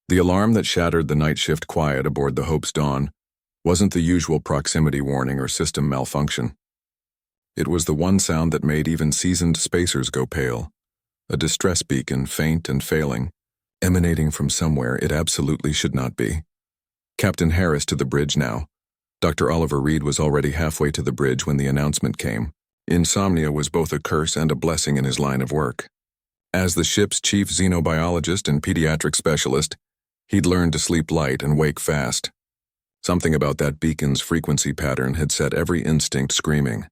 The alarm that shattered the night shift quiet aboard the Hope's Dawn wasn't the usual proximity warning or system malfunction. It was the one sound that made even seasoned spacers go pale, a distress beacon, faint and failing, emanating from somewhere it absolutely should not be. Captain Harris to the bridge now. Dr. Oliver Reed was already halfway to the bridge when the announcement came. Insomnia was both a curse and a blessing in his line of work. As the ship's chief xenobiologist and pediatric specialist, he'd learned to sleep light and wake fast. Something about that beacon's frequency pattern had set every instinct screaming.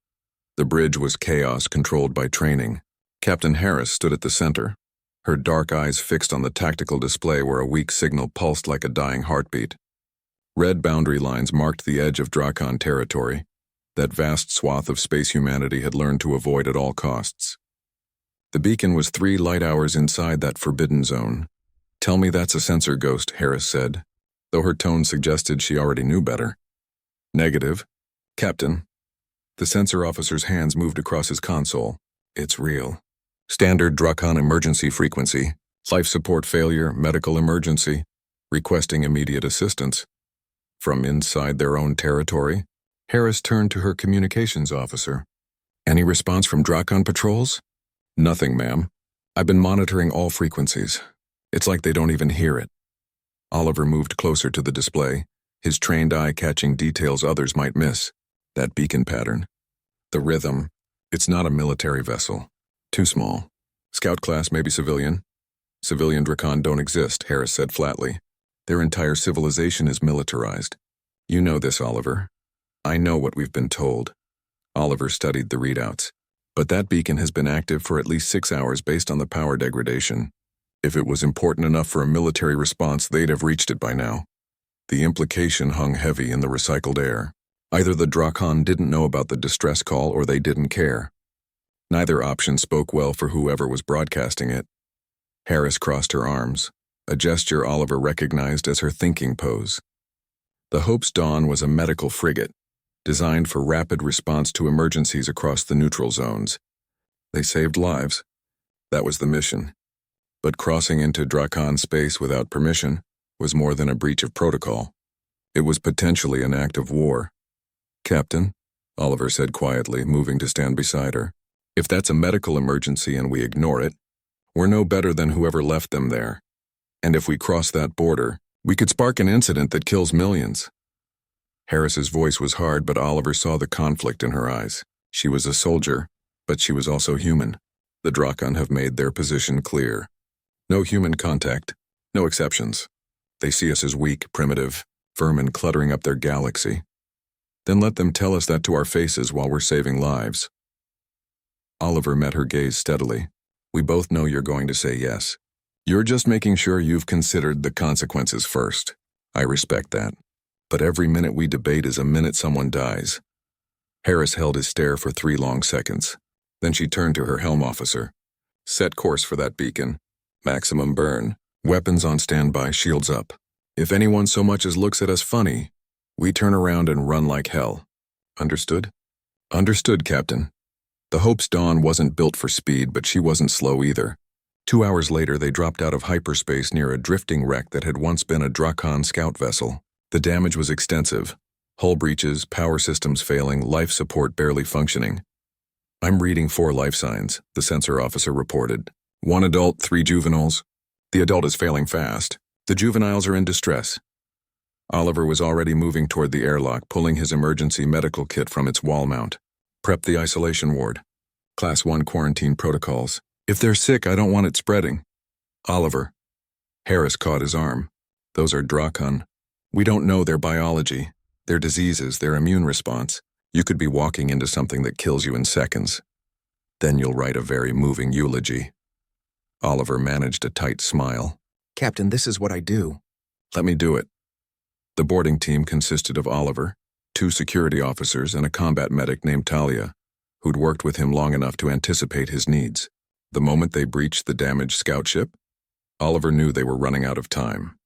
The bridge was chaos controlled by training. Captain Harris stood at the center, her dark eyes fixed on the tactical display where a weak signal pulsed like a dying heartbeat. Red boundary lines marked the edge of Drakon territory, that vast swath of space humanity had learned to avoid at all costs. The beacon was 3 light hours inside that forbidden zone. "Tell me that's a sensor ghost," Harris said, though her tone suggested she already knew better. "Negative. Captain." The sensor officer's hands moved across his console. "It's real. Standard Drakon emergency frequency. Life support failure, medical emergency. Requesting immediate assistance." From inside their own territory, Harris turned to her communications officer. "Any response from Drakon patrols?" "Nothing, ma'am. I've been monitoring all frequencies. It's like they don't even hear it." Oliver moved closer to the display, his trained eye catching details others might miss. That beacon pattern. The rhythm. It's not a military vessel. Too small. Scout class, maybe civilian. Civilian Drakon don't exist, Harris said flatly. Their entire civilization is militarized. You know this, Oliver. I know what we've been told. Oliver studied the readouts. But that beacon has been active for at least 6 hours based on the power degradation. If it was important enough for a military response, they'd have reached it by now. The implication hung heavy in the recycled air. Either the Drakon didn't know about the distress call or they didn't care. Neither option spoke well for whoever was broadcasting it. Harris crossed her arms, a gesture Oliver recognized as her thinking pose. The Hope's Dawn was a medical frigate, designed for rapid response to emergencies across the neutral zones. They saved lives. That was the mission. But crossing into Drakon space without permission was more than a breach of protocol. It was potentially an act of war. "Captain," Oliver said quietly, moving to stand beside her, "if that's a medical emergency and we ignore it, we're no better than whoever left them there. And if we cross that border, we could spark an incident that kills millions." Harris's voice was hard, but Oliver saw the conflict in her eyes. She was a soldier, but she was also human. The Drakon have made their position clear. No human contact, no exceptions. They see us as weak, primitive, vermin cluttering up their galaxy. Then let them tell us that to our faces while we're saving lives. Oliver met her gaze steadily. "We both know you're going to say yes. You're just making sure you've considered the consequences first. I respect that. But every minute we debate is a minute someone dies." Harris held his stare for 3 long seconds. Then she turned to her helm officer. "Set course for that beacon. Maximum burn. Weapons on standby, shields up. If anyone so much as looks at us funny, we turn around and run like hell. Understood?" "Understood, Captain." The Hope's Dawn wasn't built for speed, but she wasn't slow either. 2 hours later, they dropped out of hyperspace near a drifting wreck that had once been a Drakon scout vessel. The damage was extensive. Hull breaches, power systems failing, life support barely functioning. "I'm reading 4 life signs," the sensor officer reported. 1 adult, 3 juveniles. The adult is failing fast. The juveniles are in distress. Oliver was already moving toward the airlock, pulling his emergency medical kit from its wall mount. "Prep the isolation ward. Class 1 quarantine protocols. If they're sick, I don't want it spreading." "Oliver." Harris caught his arm. "Those are Drakon. We don't know their biology, their diseases, their immune response. You could be walking into something that kills you in seconds. Then you'll write a very moving eulogy." Oliver managed a tight smile. "Captain, this is what I do." "Let me do it." The boarding team consisted of Oliver, 2 security officers, and a combat medic named Talia, who'd worked with him long enough to anticipate his needs. The moment they breached the damaged scout ship, Oliver knew they were running out of time.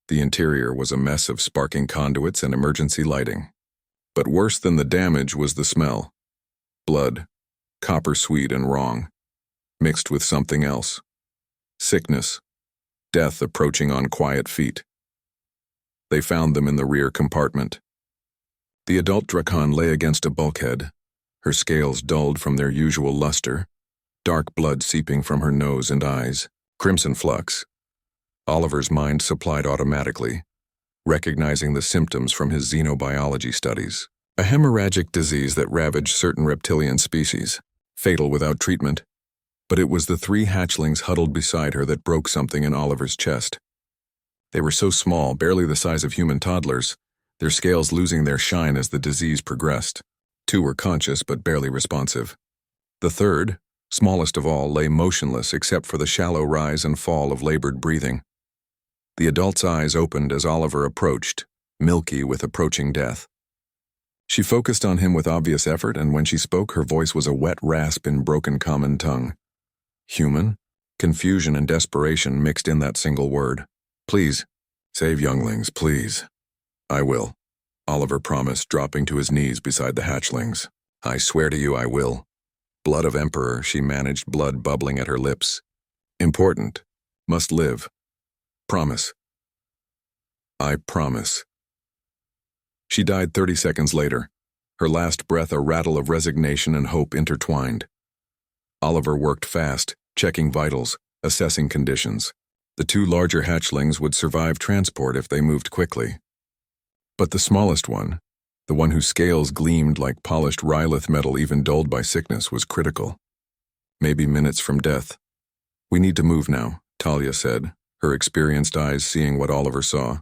The interior was a mess of sparking conduits and emergency lighting. But worse than the damage was the smell. Blood, copper sweet and wrong, mixed with something else. Sickness. death approaching on quiet feet. They found them in the rear compartment. The adult Drakon lay against a bulkhead, her scales dulled from their usual luster, dark blood seeping from her nose and eyes, crimson flux. Oliver's mind supplied automatically, recognizing the symptoms from his xenobiology studies. A hemorrhagic disease that ravaged certain reptilian species, fatal without treatment. But it was the three hatchlings huddled beside her that broke something in Oliver's chest. They were so small, barely the size of human toddlers, their scales losing their shine as the disease progressed. Two were conscious but barely responsive. The third, smallest of all, lay motionless except for the shallow rise and fall of labored breathing. The adult's eyes opened as Oliver approached, milky with approaching death. She focused on him with obvious effort, and when she spoke, her voice was a wet rasp in broken common tongue. Human, confusion and desperation mixed in that single word. "Please, save younglings, please." "I will," Oliver promised, dropping to his knees beside the hatchlings. "I swear to you I will." Blood of Emperor, she managed, blood bubbling at her lips. "Important. Must live. Promise." "I promise." She died 30 seconds later, her last breath a rattle of resignation and hope intertwined. Oliver worked fast, checking vitals, assessing conditions. The two larger hatchlings would survive transport if they moved quickly. But the smallest one, the one whose scales gleamed like polished rylith metal even dulled by sickness, was critical. Maybe minutes from death. "We need to move now," Talia said, her experienced eyes seeing what Oliver saw.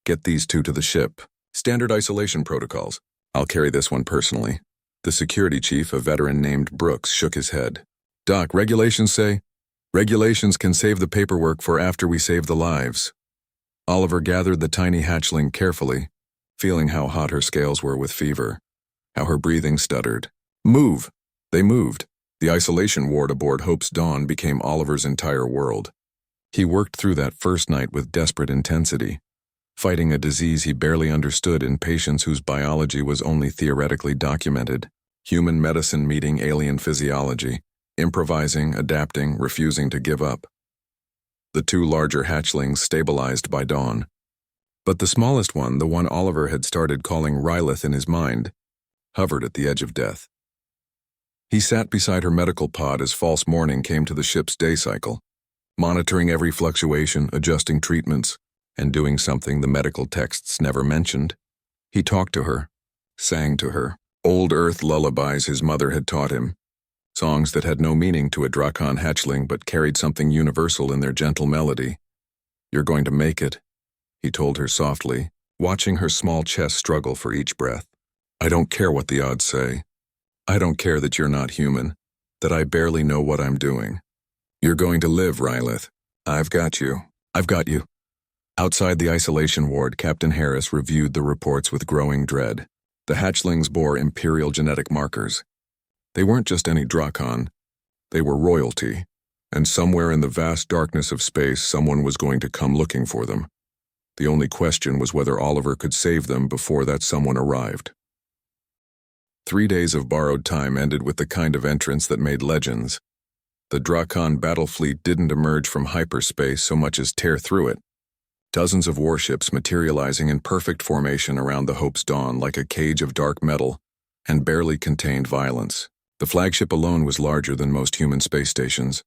"Get these two to the ship. Standard isolation protocols. I'll carry this one personally." The security chief, a veteran named Brooks, shook his head. "Doc, regulations say..." "Regulations can save the paperwork for after we save the lives." Oliver gathered the tiny hatchling carefully, feeling how hot her scales were with fever, how her breathing stuttered. "Move!" They moved. The isolation ward aboard Hope's Dawn became Oliver's entire world. He worked through that first night with desperate intensity, fighting a disease he barely understood in patients whose biology was only theoretically documented. Human medicine meeting alien physiology, improvising, adapting, refusing to give up. The two larger hatchlings stabilized by dawn. But the smallest one, the one Oliver had started calling Rylith in his mind, hovered at the edge of death. He sat beside her medical pod as false morning came to the ship's day cycle, monitoring every fluctuation, adjusting treatments, and doing something the medical texts never mentioned. He talked to her, sang to her, old Earth lullabies his mother had taught him, songs that had no meaning to a Drakon hatchling but carried something universal in their gentle melody. "You're going to make it," he told her softly, watching her small chest struggle for each breath. "I don't care what the odds say. I don't care that you're not human, that I barely know what I'm doing. You're going to live, Rylith. I've got you. I've got you." Outside the isolation ward, Captain Harris reviewed the reports with growing dread. The hatchlings bore imperial genetic markers. They weren't just any Drakon. They were royalty, and somewhere in the vast darkness of space, someone was going to come looking for them. The only question was whether Oliver could save them before that someone arrived. 3 days of borrowed time ended with the kind of entrance that made legends. The Drakon battle fleet didn't emerge from hyperspace so much as tear through it. Dozens of warships materializing in perfect formation around the Hope's Dawn like a cage of dark metal, and barely contained violence. The flagship alone was larger than most human space stations,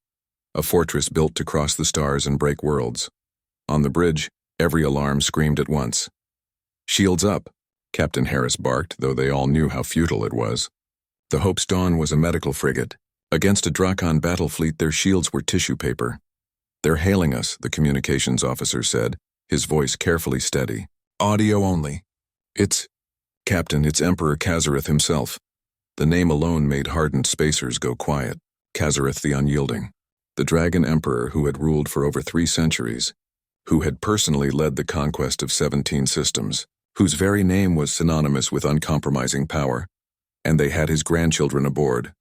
a fortress built to cross the stars and break worlds. On the bridge, every alarm screamed at once. "Shields up," Captain Harris barked, though they all knew how futile it was. The Hope's Dawn was a medical frigate. Against a Drakon battle fleet, their shields were tissue paper. "They're hailing us," the communications officer said, his voice carefully steady. "Audio only." "It's... Captain, it's Emperor Kazareth himself." The name alone made hardened spacers go quiet. Kazareth the Unyielding. The Dragon Emperor who had ruled for over 3 centuries, who had personally led the conquest of 17 systems, whose very name was synonymous with uncompromising power, and they had his grandchildren aboard.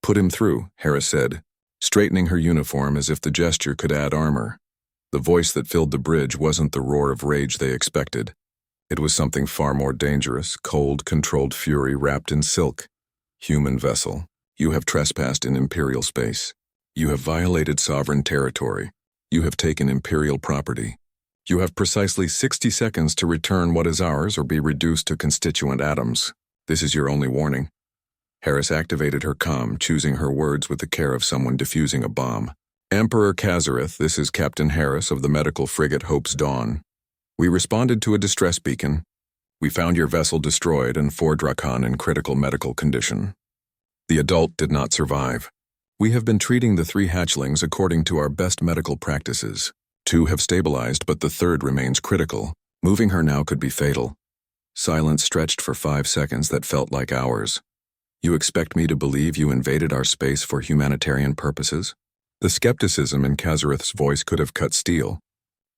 "Put him through," Harris said, straightening her uniform as if the gesture could add armor. The voice that filled the bridge wasn't the roar of rage they expected. It was something far more dangerous, cold, controlled fury wrapped in silk. "Human vessel, you have trespassed in Imperial space. You have violated sovereign territory. You have taken Imperial property. You have precisely 60 seconds to return what is ours or be reduced to constituent atoms. This is your only warning. Harris activated her comm, choosing her words with the care of someone defusing a bomb. Emperor Kazareth, this is Captain Harris of the medical frigate Hope's Dawn. We responded to a distress beacon. We found your vessel destroyed and 4 Drakon in critical medical condition. The adult did not survive. We have been treating the 3 hatchlings according to our best medical practices. 2 have stabilized, but the 3rd remains critical. Moving her now could be fatal. Silence stretched for 5 seconds that felt like hours. You expect me to believe you invaded our space for humanitarian purposes? The skepticism in Kazareth's voice could have cut steel.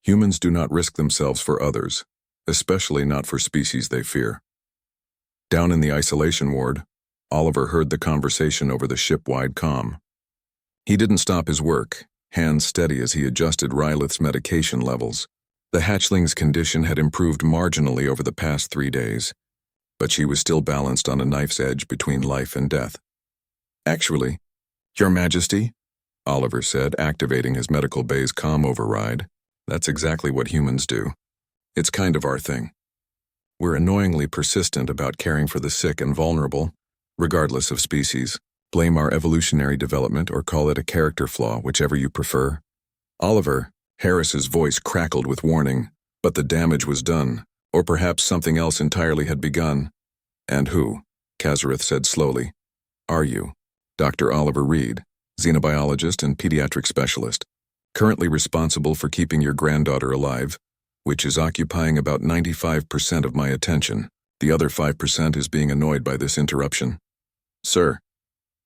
Humans do not risk themselves for others, especially not for species they fear. Down in the isolation ward, Oliver heard the conversation over the ship-wide comm. He didn't stop his work, hands steady as he adjusted Rylith's medication levels. The hatchling's condition had improved marginally over the past 3 days, but she was still balanced on a knife's edge between life and death. Actually, Your Majesty, Oliver said, activating his medical bay's comm override. That's exactly what humans do. It's kind of our thing. We're annoyingly persistent about caring for the sick and vulnerable, regardless of species. Blame our evolutionary development or call it a character flaw, whichever you prefer. Oliver, Harris's voice crackled with warning, but the damage was done, or perhaps something else entirely had begun. And who? Kazareth said slowly. Are you? Dr. Oliver Reed, xenobiologist and pediatric specialist, currently responsible for keeping your granddaughter alive, which is occupying about 95% of my attention. The other 5% is being annoyed by this interruption. Sir.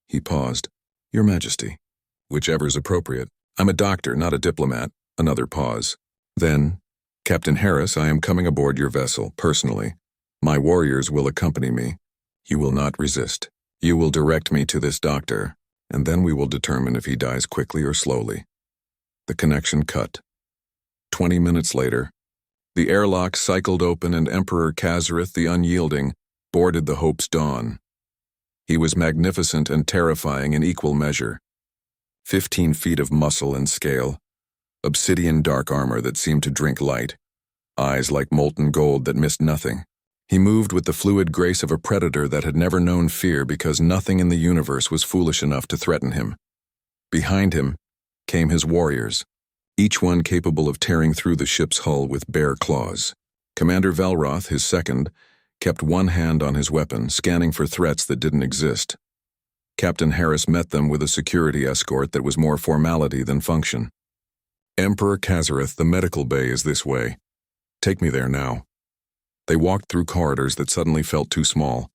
He paused. Your Majesty. Whichever's appropriate. I'm a doctor, not a diplomat. Another pause. Then, Captain Harris, I am coming aboard your vessel, personally. My warriors will accompany me. You will not resist. You will direct me to this doctor, and then we will determine if he dies quickly or slowly. The connection cut. 20 minutes later, the airlock cycled open and Emperor Kazareth the Unyielding boarded the Hope's Dawn. He was magnificent and terrifying in equal measure. 15 feet of muscle and scale, obsidian dark armor that seemed to drink light, eyes like molten gold that missed nothing. He moved with the fluid grace of a predator that had never known fear because nothing in the universe was foolish enough to threaten him. Behind him came his warriors, each one capable of tearing through the ship's hull with bare claws. Commander Velroth, his second, kept one hand on his weapon, scanning for threats that didn't exist. Captain Harris met them with a security escort that was more formality than function. Emperor Kazareth, the medical bay is this way. Take me there now. They walked through corridors that suddenly felt too small,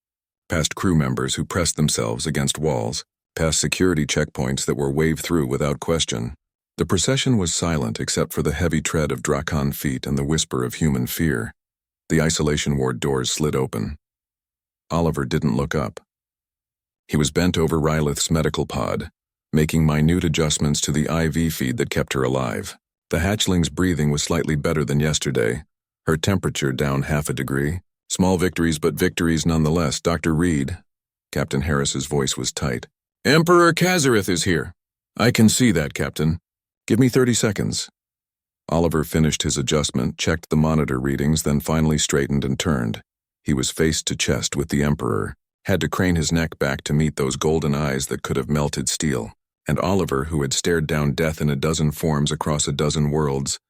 past crew members who pressed themselves against walls, past security checkpoints that were waved through without question. The procession was silent except for the heavy tread of Drakon feet and the whisper of human fear. The isolation ward doors slid open. Oliver didn't look up. He was bent over Rylith's medical pod, making minute adjustments to the IV feed that kept her alive. The hatchling's breathing was slightly better than yesterday, her temperature down 0.5 degree. Small victories, but victories nonetheless. Dr. Reed, Captain Harris's voice was tight. Emperor Kazareth is here. I can see that, Captain. Give me 30 seconds. Oliver finished his adjustment, checked the monitor readings, then finally straightened and turned. He was face to chest with the Emperor, had to crane his neck back to meet those golden eyes that could have melted steel. And Oliver, who had stared down death in a dozen forms across a dozen worlds,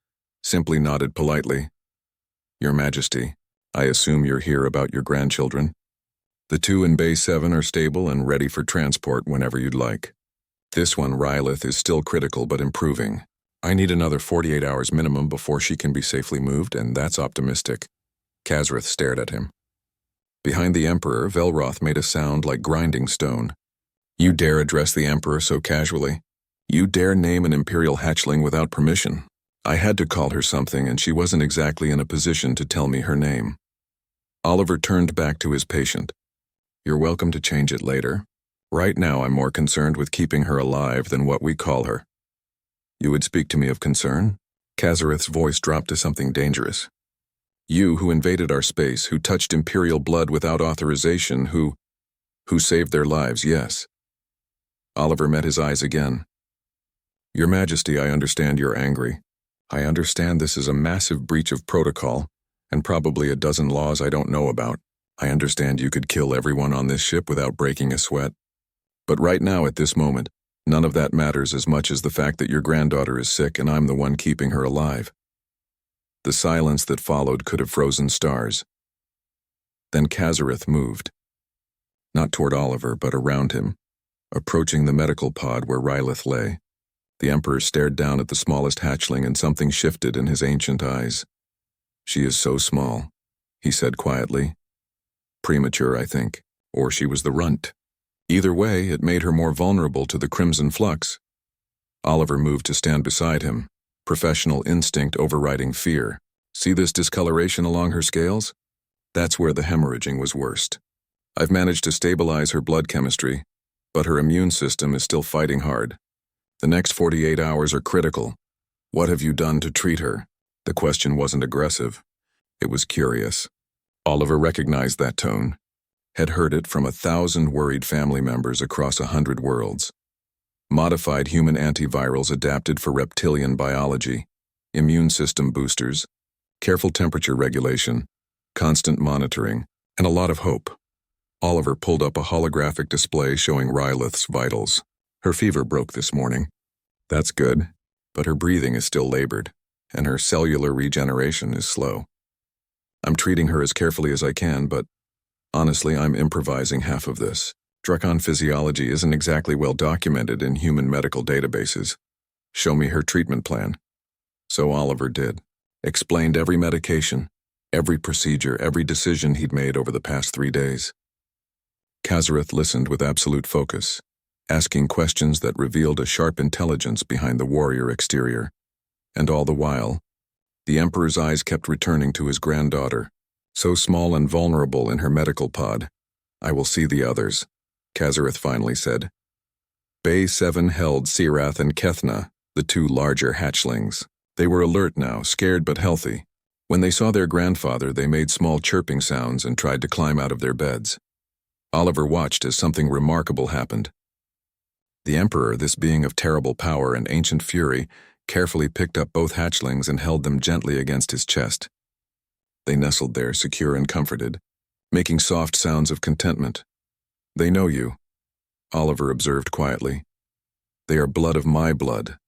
simply nodded politely. Your Majesty, I assume you're here about your grandchildren? The 2 in Bay 7 are stable and ready for transport whenever you'd like. This one, Rylith, is still critical but improving. I need another 48 hours minimum before she can be safely moved, and that's optimistic. Kazareth stared at him. Behind the Emperor, Velroth made a sound like grinding stone. You dare address the Emperor so casually? You dare name an Imperial hatchling without permission? I had to call her something, and she wasn't exactly in a position to tell me her name. Oliver turned back to his patient. You're welcome to change it later. Right now I'm more concerned with keeping her alive than what we call her. You would speak to me of concern? Kazareth's voice dropped to something dangerous. You who invaded our space, who touched Imperial blood without authorization, who saved their lives, yes. Oliver met his eyes again. Your Majesty, I understand you're angry. I understand this is a massive breach of protocol, and probably a dozen laws I don't know about. I understand you could kill everyone on this ship without breaking a sweat. But right now, at this moment, none of that matters as much as the fact that your granddaughter is sick and I'm the one keeping her alive. The silence that followed could have frozen stars. Then Kazareth moved. Not toward Oliver, but around him, approaching the medical pod where Rylith lay. The Emperor stared down at the smallest hatchling and something shifted in his ancient eyes. She is so small, he said quietly. Premature, I think, or she was the runt. Either way, it made her more vulnerable to the crimson flux. Oliver moved to stand beside him, professional instinct overriding fear. See this discoloration along her scales? That's where the hemorrhaging was worst. I've managed to stabilize her blood chemistry, but her immune system is still fighting hard. The next 48 hours are critical. What have you done to treat her? The question wasn't aggressive. It was curious. Oliver recognized that tone, had heard it from 1,000 worried family members across 100 worlds. Modified human antivirals adapted for reptilian biology, immune system boosters, careful temperature regulation, constant monitoring, and a lot of hope. Oliver pulled up a holographic display showing Rylith's vitals. Her fever broke this morning. That's good, but her breathing is still labored, and her cellular regeneration is slow. I'm treating her as carefully as I can, but honestly, I'm improvising half of this. Drakon physiology isn't exactly well documented in human medical databases. Show me her treatment plan. So Oliver did. Explained every medication, every procedure, every decision he'd made over the past 3 days. Kazareth listened with absolute focus, asking questions that revealed a sharp intelligence behind the warrior exterior. And all the while, the Emperor's eyes kept returning to his granddaughter, so small and vulnerable in her medical pod. I will see the others, Kazareth finally said. Bay 7 held Sirath and Kethna, the 2 larger hatchlings. They were alert now, scared but healthy. When they saw their grandfather, they made small chirping sounds and tried to climb out of their beds. Oliver watched as something remarkable happened. The Emperor, this being of terrible power and ancient fury, carefully picked up both hatchlings and held them gently against his chest. They nestled there, secure and comforted, making soft sounds of contentment. They know you, Oliver observed quietly. They are blood of my blood.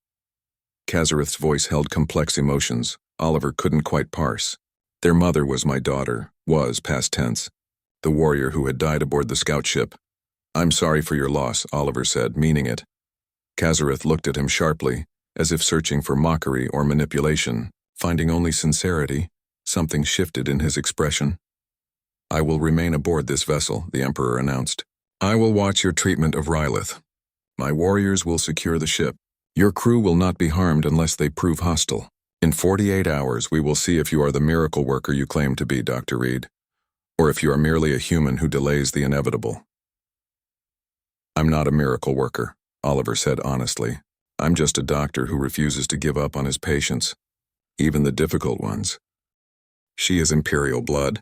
Kazareth's voice held complex emotions Oliver couldn't quite parse. Their mother was my daughter, was past tense, the warrior who had died aboard the scout ship. I'm sorry for your loss, Oliver said, meaning it. Kazareth looked at him sharply, as if searching for mockery or manipulation. Finding only sincerity, something shifted in his expression. I will remain aboard this vessel, the Emperor announced. I will watch your treatment of Rylith. My warriors will secure the ship. Your crew will not be harmed unless they prove hostile. In 48 hours, we will see if you are the miracle worker you claim to be, Dr. Reed, or if you are merely a human who delays the inevitable. I'm not a miracle worker, Oliver said honestly. I'm just a doctor who refuses to give up on his patients, even the difficult ones. She is imperial blood,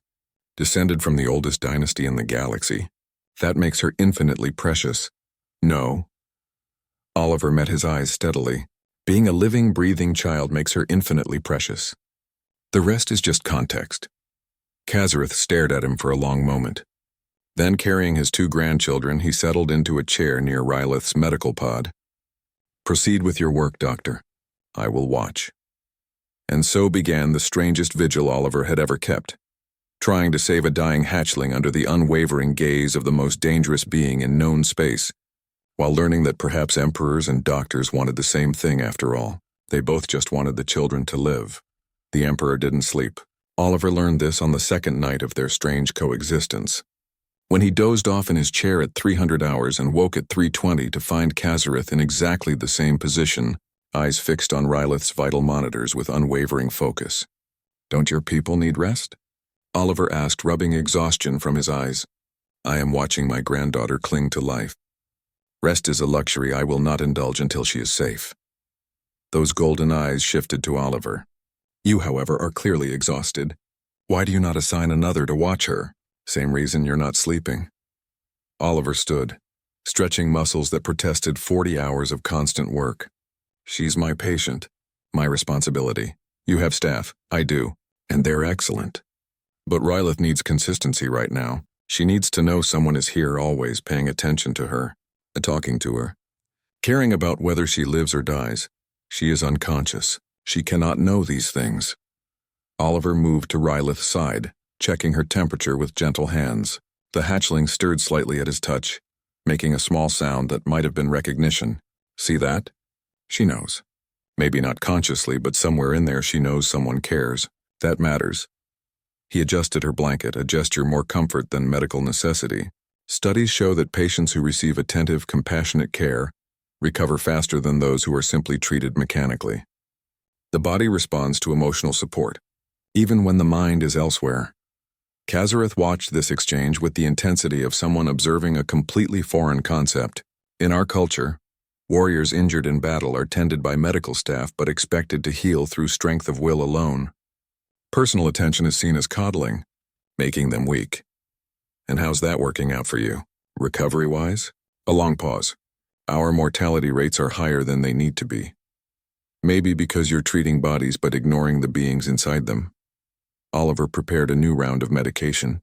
descended from the oldest dynasty in the galaxy. That makes her infinitely precious. No. Oliver met his eyes steadily. Being a living, breathing child makes her infinitely precious. The rest is just context. Kazareth stared at him for a long moment. Then, carrying his 2 grandchildren, he settled into a chair near Rylith's medical pod. Proceed with your work, Doctor. I will watch. And so began the strangest vigil Oliver had ever kept, trying to save a dying hatchling under the unwavering gaze of the most dangerous being in known space, while learning that perhaps emperors and doctors wanted the same thing after all. They both just wanted the children to live. The Emperor didn't sleep. Oliver learned this on the 2nd night of their strange coexistence. When he dozed off in his chair at 300 hours and woke at 3:20 to find Kazareth in exactly the same position, eyes fixed on Rylith's vital monitors with unwavering focus. Don't your people need rest? Oliver asked, rubbing exhaustion from his eyes. I am watching my granddaughter cling to life. Rest is a luxury I will not indulge until she is safe. Those golden eyes shifted to Oliver. You, however, are clearly exhausted. Why do you not assign another to watch her? Same reason you're not sleeping. Oliver stood, stretching muscles that protested 40 hours of constant work. She's my patient. My responsibility. You have staff. I do. And they're excellent. But Rylith needs consistency right now. She needs to know someone is here always paying attention to her, talking to her, caring about whether she lives or dies. She is unconscious. She cannot know these things. Oliver moved to Rylith's side, checking her temperature with gentle hands. The hatchling stirred slightly at his touch, making a small sound that might have been recognition. See that? She knows. Maybe not consciously, but somewhere in there she knows someone cares. That matters. He adjusted her blanket, a gesture more comfort than medical necessity. Studies show that patients who receive attentive, compassionate care recover faster than those who are simply treated mechanically. The body responds to emotional support, even when the mind is elsewhere. Kazareth watched this exchange with the intensity of someone observing a completely foreign concept. In our culture, warriors injured in battle are tended by medical staff but expected to heal through strength of will alone. Personal attention is seen as coddling, making them weak. And how's that working out for you? Recovery-wise? A long pause. Our mortality rates are higher than they need to be. Maybe because you're treating bodies but ignoring the beings inside them. Oliver prepared a new round of medication.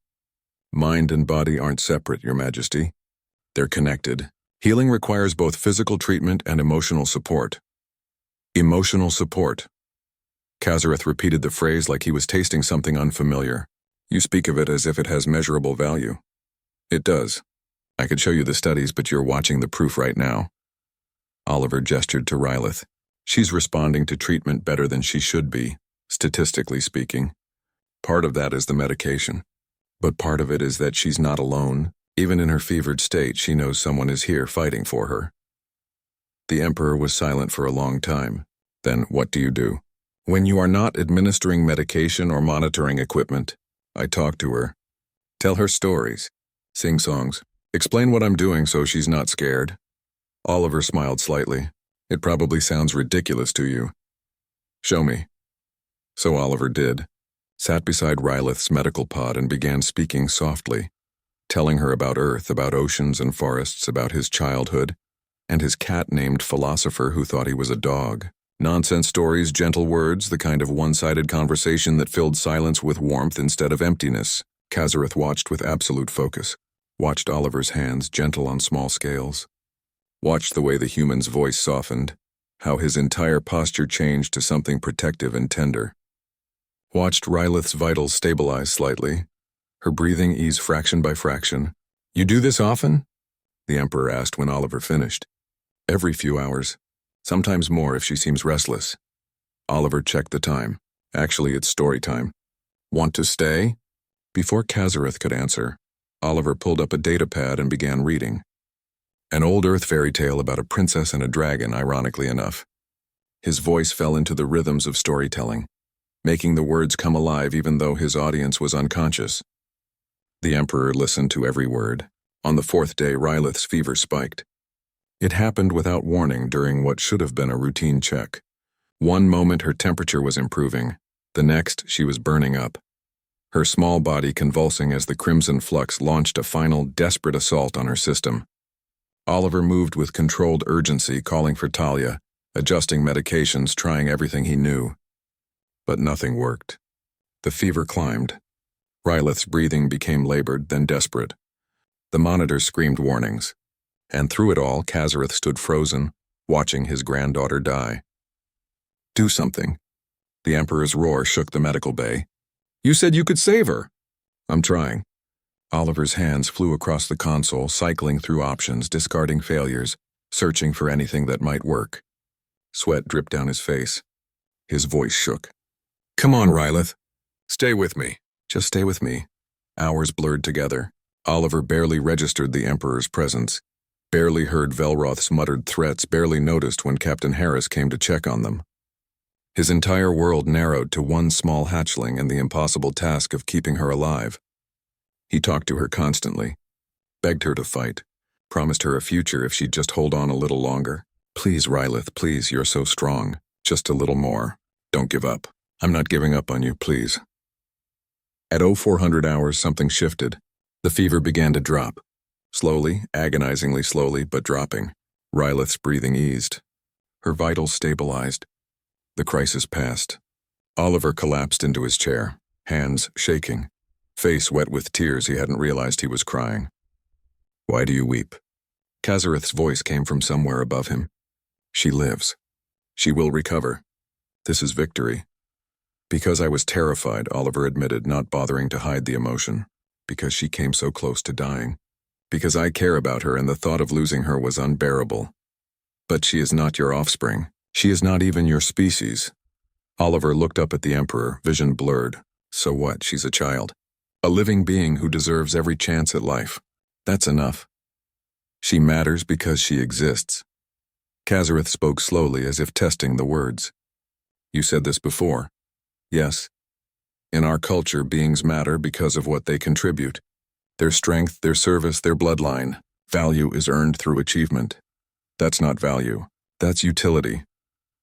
Mind and body aren't separate, Your Majesty. They're connected. Healing requires both physical treatment and emotional support. Emotional support. Kazareth repeated the phrase like he was tasting something unfamiliar. You speak of it as if it has measurable value. It does. I could show you the studies, but you're watching the proof right now. Oliver gestured to Rylith. She's responding to treatment better than she should be, statistically speaking. Part of that is the medication. But part of it is that she's not alone. Even in her fevered state, she knows someone is here fighting for her. The Emperor was silent for a long time. Then what do you do? When you are not administering medication or monitoring equipment, I talk to her. Tell her stories. Sing songs. Explain what I'm doing so she's not scared. Oliver smiled slightly. It probably sounds ridiculous to you. Show me. So Oliver did. Sat beside Rylith's medical pod and began speaking softly, telling her about Earth, about oceans and forests, about his childhood, and his cat named Philosopher who thought he was a dog. Nonsense stories, gentle words, the kind of one-sided conversation that filled silence with warmth instead of emptiness. Kazareth watched with absolute focus. Watched Oliver's hands, gentle on small scales. Watched the way the human's voice softened, how his entire posture changed to something protective and tender. Watched Rylith's vitals stabilize slightly, her breathing ease fraction by fraction. You do this often? The Emperor asked when Oliver finished. Every few hours. Sometimes more if she seems restless. Oliver checked the time. Actually, it's story time. Want to stay? Before Kazareth could answer, Oliver pulled up a datapad and began reading. An old Earth fairy tale about a princess and a dragon, ironically enough. His voice fell into the rhythms of storytelling, making the words come alive even though his audience was unconscious. The Emperor listened to every word. On the fourth day, Rylith's fever spiked. It happened without warning during what should have been a routine check. One moment her temperature was improving, the next she was burning up. Her small body convulsing as the crimson flux launched a final, desperate assault on her system. Oliver moved with controlled urgency, calling for Talia, adjusting medications, trying everything he knew. But nothing worked. The fever climbed. Rylith's breathing became labored, then desperate. The monitor screamed warnings. And through it all, Kazareth stood frozen, watching his granddaughter die. Do something. The Emperor's roar shook the medical bay. You said you could save her. I'm trying. Oliver's hands flew across the console, cycling through options, discarding failures, searching for anything that might work. Sweat dripped down his face. His voice shook. Come on, Rylith. Stay with me. Just stay with me. Hours blurred together. Oliver barely registered the Emperor's presence. Barely heard Velroth's muttered threats, barely noticed when Captain Harris came to check on them. His entire world narrowed to one small hatchling and the impossible task of keeping her alive. He talked to her constantly, begged her to fight, promised her a future if she'd just hold on a little longer. Please, Rylith, please, you're so strong. Just a little more. Don't give up. I'm not giving up on you, please. At 0400 hours, something shifted. The fever began to drop. Slowly, agonizingly slowly, but dropping. Rylith's breathing eased. Her vitals stabilized. The crisis passed. Oliver collapsed into his chair, hands shaking, face wet with tears he hadn't realized he was crying. "Why do you weep?" Kazareth's voice came from somewhere above him. "She lives. She will recover. This is victory." "Because I was terrified," Oliver admitted, not bothering to hide the emotion. "Because she came so close to dying. Because I care about her and the thought of losing her was unbearable. But she is not your offspring. She is not even your species." Oliver looked up at the Emperor, vision blurred. "So what? She's a child. A living being who deserves every chance at life. That's enough. She matters because she exists." Kazareth spoke slowly as if testing the words. "You said this before." "Yes. In our culture, beings matter because of what they contribute. Their strength, their service, their bloodline. Value is earned through achievement. That's not value. That's utility."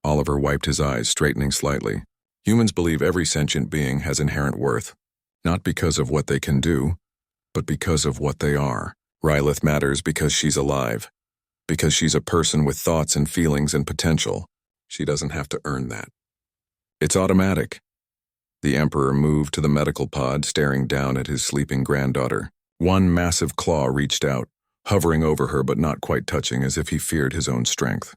Oliver wiped his eyes, straightening slightly. "Humans believe every sentient being has inherent worth, not because of what they can do, but because of what they are. Rylith matters because she's alive, because she's a person with thoughts and feelings and potential. She doesn't have to earn that. It's automatic." The Emperor moved to the medical pod, staring down at his sleeping granddaughter. One massive claw reached out, hovering over her but not quite touching, as if he feared his own strength.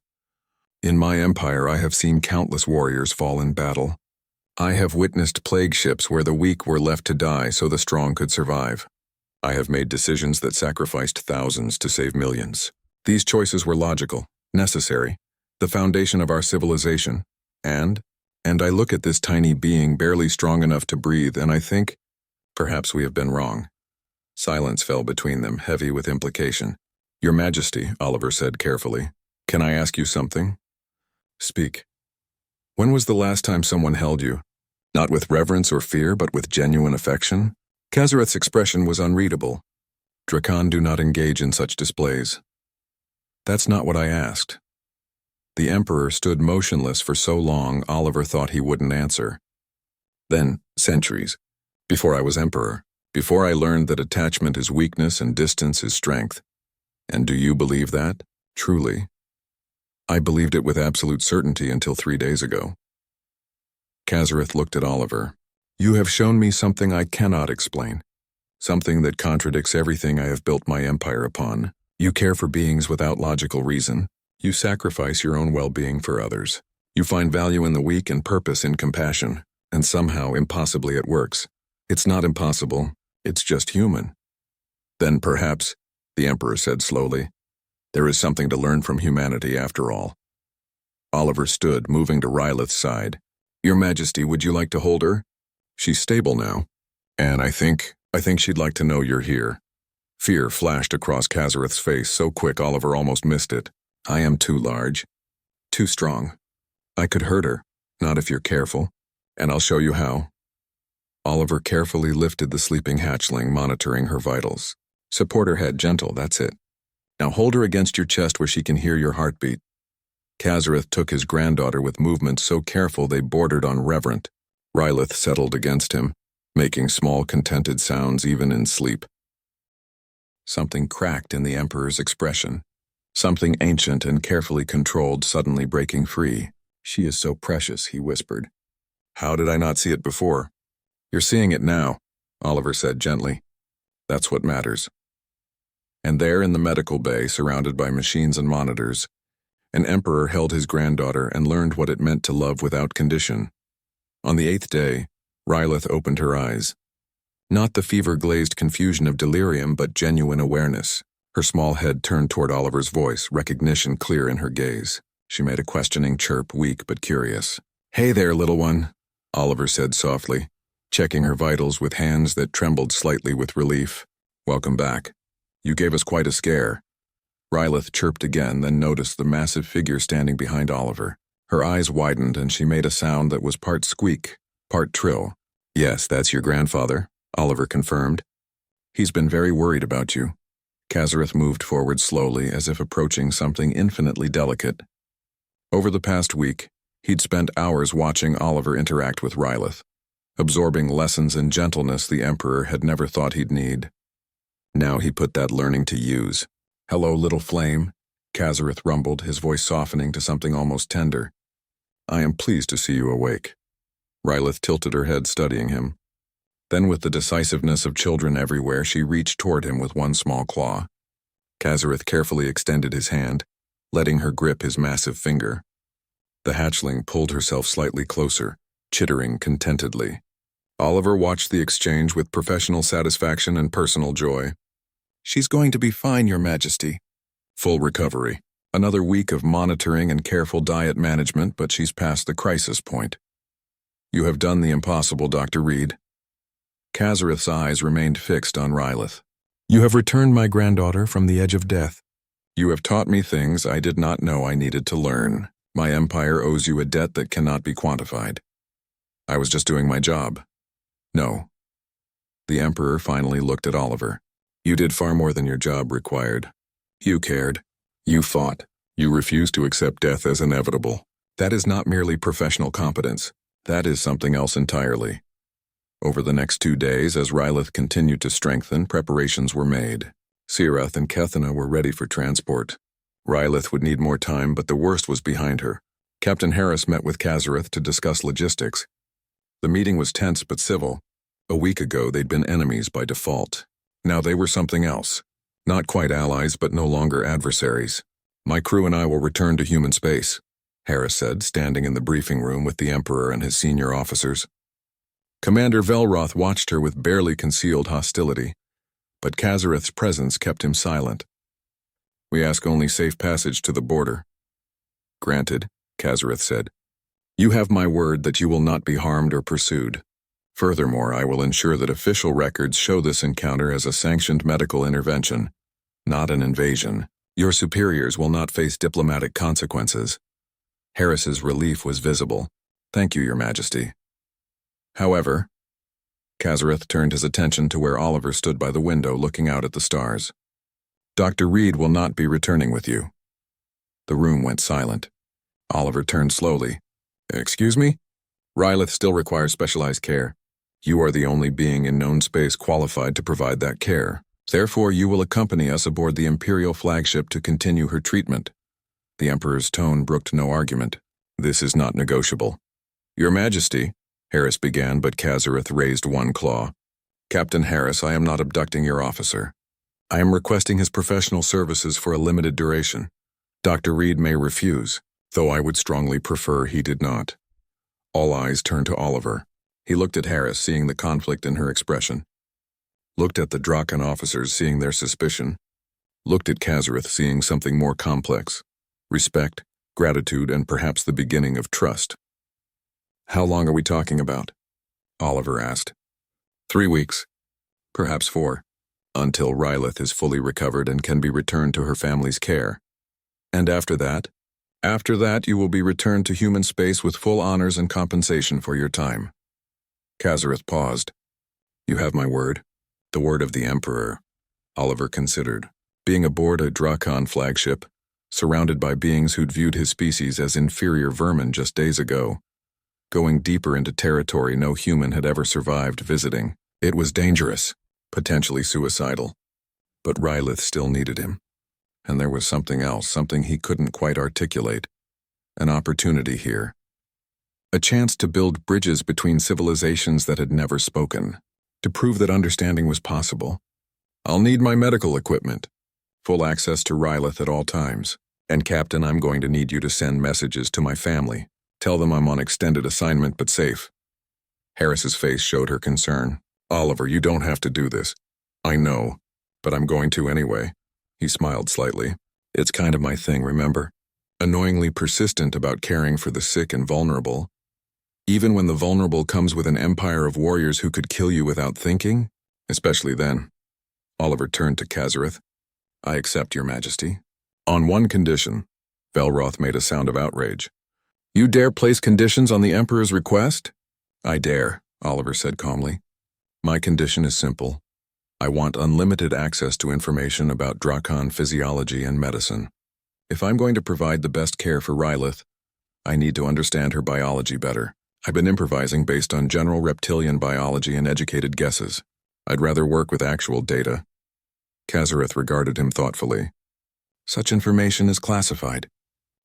"In my empire, I have seen countless warriors fall in battle. I have witnessed plague ships where the weak were left to die so the strong could survive. I have made decisions that sacrificed thousands to save millions. These choices were logical, necessary, the foundation of our civilization. And I look at this tiny being barely strong enough to breathe, and I think, perhaps we have been wrong." Silence fell between them, heavy with implication. "Your Majesty," Oliver said carefully, "can I ask you something?" "Speak." "When was the last time someone held you? Not with reverence or fear, but with genuine affection?" Kazareth's expression was unreadable. Drakan do not engage in such displays. "That's not what I asked." The Emperor stood motionless for so long Oliver thought he wouldn't answer. "Then, centuries. Before I was Emperor. Before I learned that attachment is weakness and distance is strength. And do you believe that? Truly?" "I believed it with absolute certainty until 3 days ago." Kazareth looked at Oliver. "You have shown me something I cannot explain. Something that contradicts everything I have built my empire upon. You care for beings without logical reason. You sacrifice your own well-being for others. You find value in the weak and purpose in compassion, and somehow, impossibly, it works. It's not impossible, it's just human." "Then perhaps," the Emperor said slowly, "there is something to learn from humanity after all." Oliver stood, moving to Rylith's side. "Your Majesty, would you like to hold her? She's stable now. And I think she'd like to know you're here." Fear flashed across Kazareth's face so quick Oliver almost missed it. "I am too large. Too strong. I could hurt her. Not if you're careful. And I'll show you how." Oliver carefully lifted the sleeping hatchling, monitoring her vitals. "Support her head gentle, that's it. Now hold her against your chest where she can hear your heartbeat." Kazareth took his granddaughter with movements so careful they bordered on reverent. Rylith settled against him, making small contented sounds even in sleep. Something cracked in the Emperor's expression. Something ancient and carefully controlled suddenly breaking free. "She is so precious," he whispered. "How did I not see it before?" "You're seeing it now," Oliver said gently. "That's what matters." And there in the medical bay, surrounded by machines and monitors, an Emperor held his granddaughter and learned what it meant to love without condition. On the 8th day, Rylith opened her eyes. Not the fever-glazed confusion of delirium, but genuine awareness. Her small head turned toward Oliver's voice, recognition clear in her gaze. She made a questioning chirp, weak but curious. "Hey there, little one," Oliver said softly, checking her vitals with hands that trembled slightly with relief. "Welcome back. You gave us quite a scare." Rylith chirped again, then noticed the massive figure standing behind Oliver. Her eyes widened and she made a sound that was part squeak, part trill. "Yes, that's your grandfather," Oliver confirmed. "He's been very worried about you." Kazareth moved forward slowly, as if approaching something infinitely delicate. Over the past week, he'd spent hours watching Oliver interact with Rylith, absorbing lessons in gentleness the Emperor had never thought he'd need. Now he put that learning to use. "Hello, little flame," Kazareth rumbled, his voice softening to something almost tender. I am pleased to see you awake. Rylith tilted her head, studying him. Then, with the decisiveness of children everywhere, she reached toward him with one small claw. Kazareth carefully extended his hand, letting her grip his massive finger. The hatchling pulled herself slightly closer, chittering contentedly. Oliver watched the exchange with professional satisfaction and personal joy. She's going to be fine, Your Majesty. Full recovery. Another week of monitoring and careful diet management, but she's past the crisis point. You have done the impossible, Dr. Reed. Kazareth's eyes remained fixed on Rylith. You have returned my granddaughter from the edge of death. You have taught me things I did not know I needed to learn. My empire owes you a debt that cannot be quantified. I was just doing my job. No. The Emperor finally looked at Oliver. You did far more than your job required. You cared. You fought. You refused to accept death as inevitable. That is not merely professional competence. That is something else entirely. Over the next 2 days, as Rylith continued to strengthen, preparations were made. Sirath and Kethena were ready for transport. Rylith would need more time, but the worst was behind her. Captain Harris met with Kazareth to discuss logistics. The meeting was tense but civil. A week ago, they'd been enemies by default. Now they were something else. Not quite allies, but no longer adversaries. My crew and I will return to human space, Harris said, standing in the briefing room with the Emperor and his senior officers. Commander Velroth watched her with barely concealed hostility, but Kazareth's presence kept him silent. We ask only safe passage to the border. Granted, Kazareth said. You have my word that you will not be harmed or pursued. Furthermore, I will ensure that official records show this encounter as a sanctioned medical intervention, not an invasion. Your superiors will not face diplomatic consequences. Harris's relief was visible. Thank you, Your Majesty. However, Kazareth turned his attention to where Oliver stood by the window looking out at the stars. Dr. Reed will not be returning with you. The room went silent. Oliver turned slowly. Excuse me? Rylith still requires specialized care. You are the only being in known space qualified to provide that care. Therefore, you will accompany us aboard the Imperial flagship to continue her treatment. The Emperor's tone brooked no argument. This is not negotiable. Your Majesty, Harris began, but Kazareth raised one claw. Captain Harris, I am not abducting your officer. I am requesting his professional services for a limited duration. Dr. Reed may refuse, though I would strongly prefer he did not. All eyes turned to Oliver. He looked at Harris, seeing the conflict in her expression. Looked at the Draken officers, seeing their suspicion. Looked at Kazareth, seeing something more complex. Respect, gratitude, and perhaps the beginning of trust. How long are we talking about? Oliver asked. 3 weeks. Perhaps 4. Until Rylith is fully recovered and can be returned to her family's care. And after that? After that, you will be returned to human space with full honors and compensation for your time. Kazareth paused. You have my word. The word of the Emperor. Oliver considered. Being aboard a Drakon flagship, surrounded by beings who'd viewed his species as inferior vermin just days ago, going deeper into territory no human had ever survived visiting. It was dangerous, potentially suicidal. But Rylith still needed him. And there was something else, something he couldn't quite articulate. An opportunity here. A chance to build bridges between civilizations that had never spoken, to prove that understanding was possible. I'll need my medical equipment. Full access to Rylith at all times. And Captain, I'm going to need you to send messages to my family. Tell them I'm on extended assignment but safe. Harris's face showed her concern. Oliver, you don't have to do this. I know, but I'm going to anyway. He smiled slightly. It's kind of my thing, remember? Annoyingly persistent about caring for the sick and vulnerable. Even when the vulnerable comes with an empire of warriors who could kill you without thinking? Especially then. Oliver turned to Kazareth. I accept, Your Majesty. On one condition. Velroth made a sound of outrage. You dare place conditions on the Emperor's request? I dare, Oliver said calmly. My condition is simple. I want unlimited access to information about Drakon physiology and medicine. If I'm going to provide the best care for Rylith, I need to understand her biology better. I've been improvising based on general reptilian biology and educated guesses. I'd rather work with actual data. Kazareth regarded him thoughtfully. Such information is classified.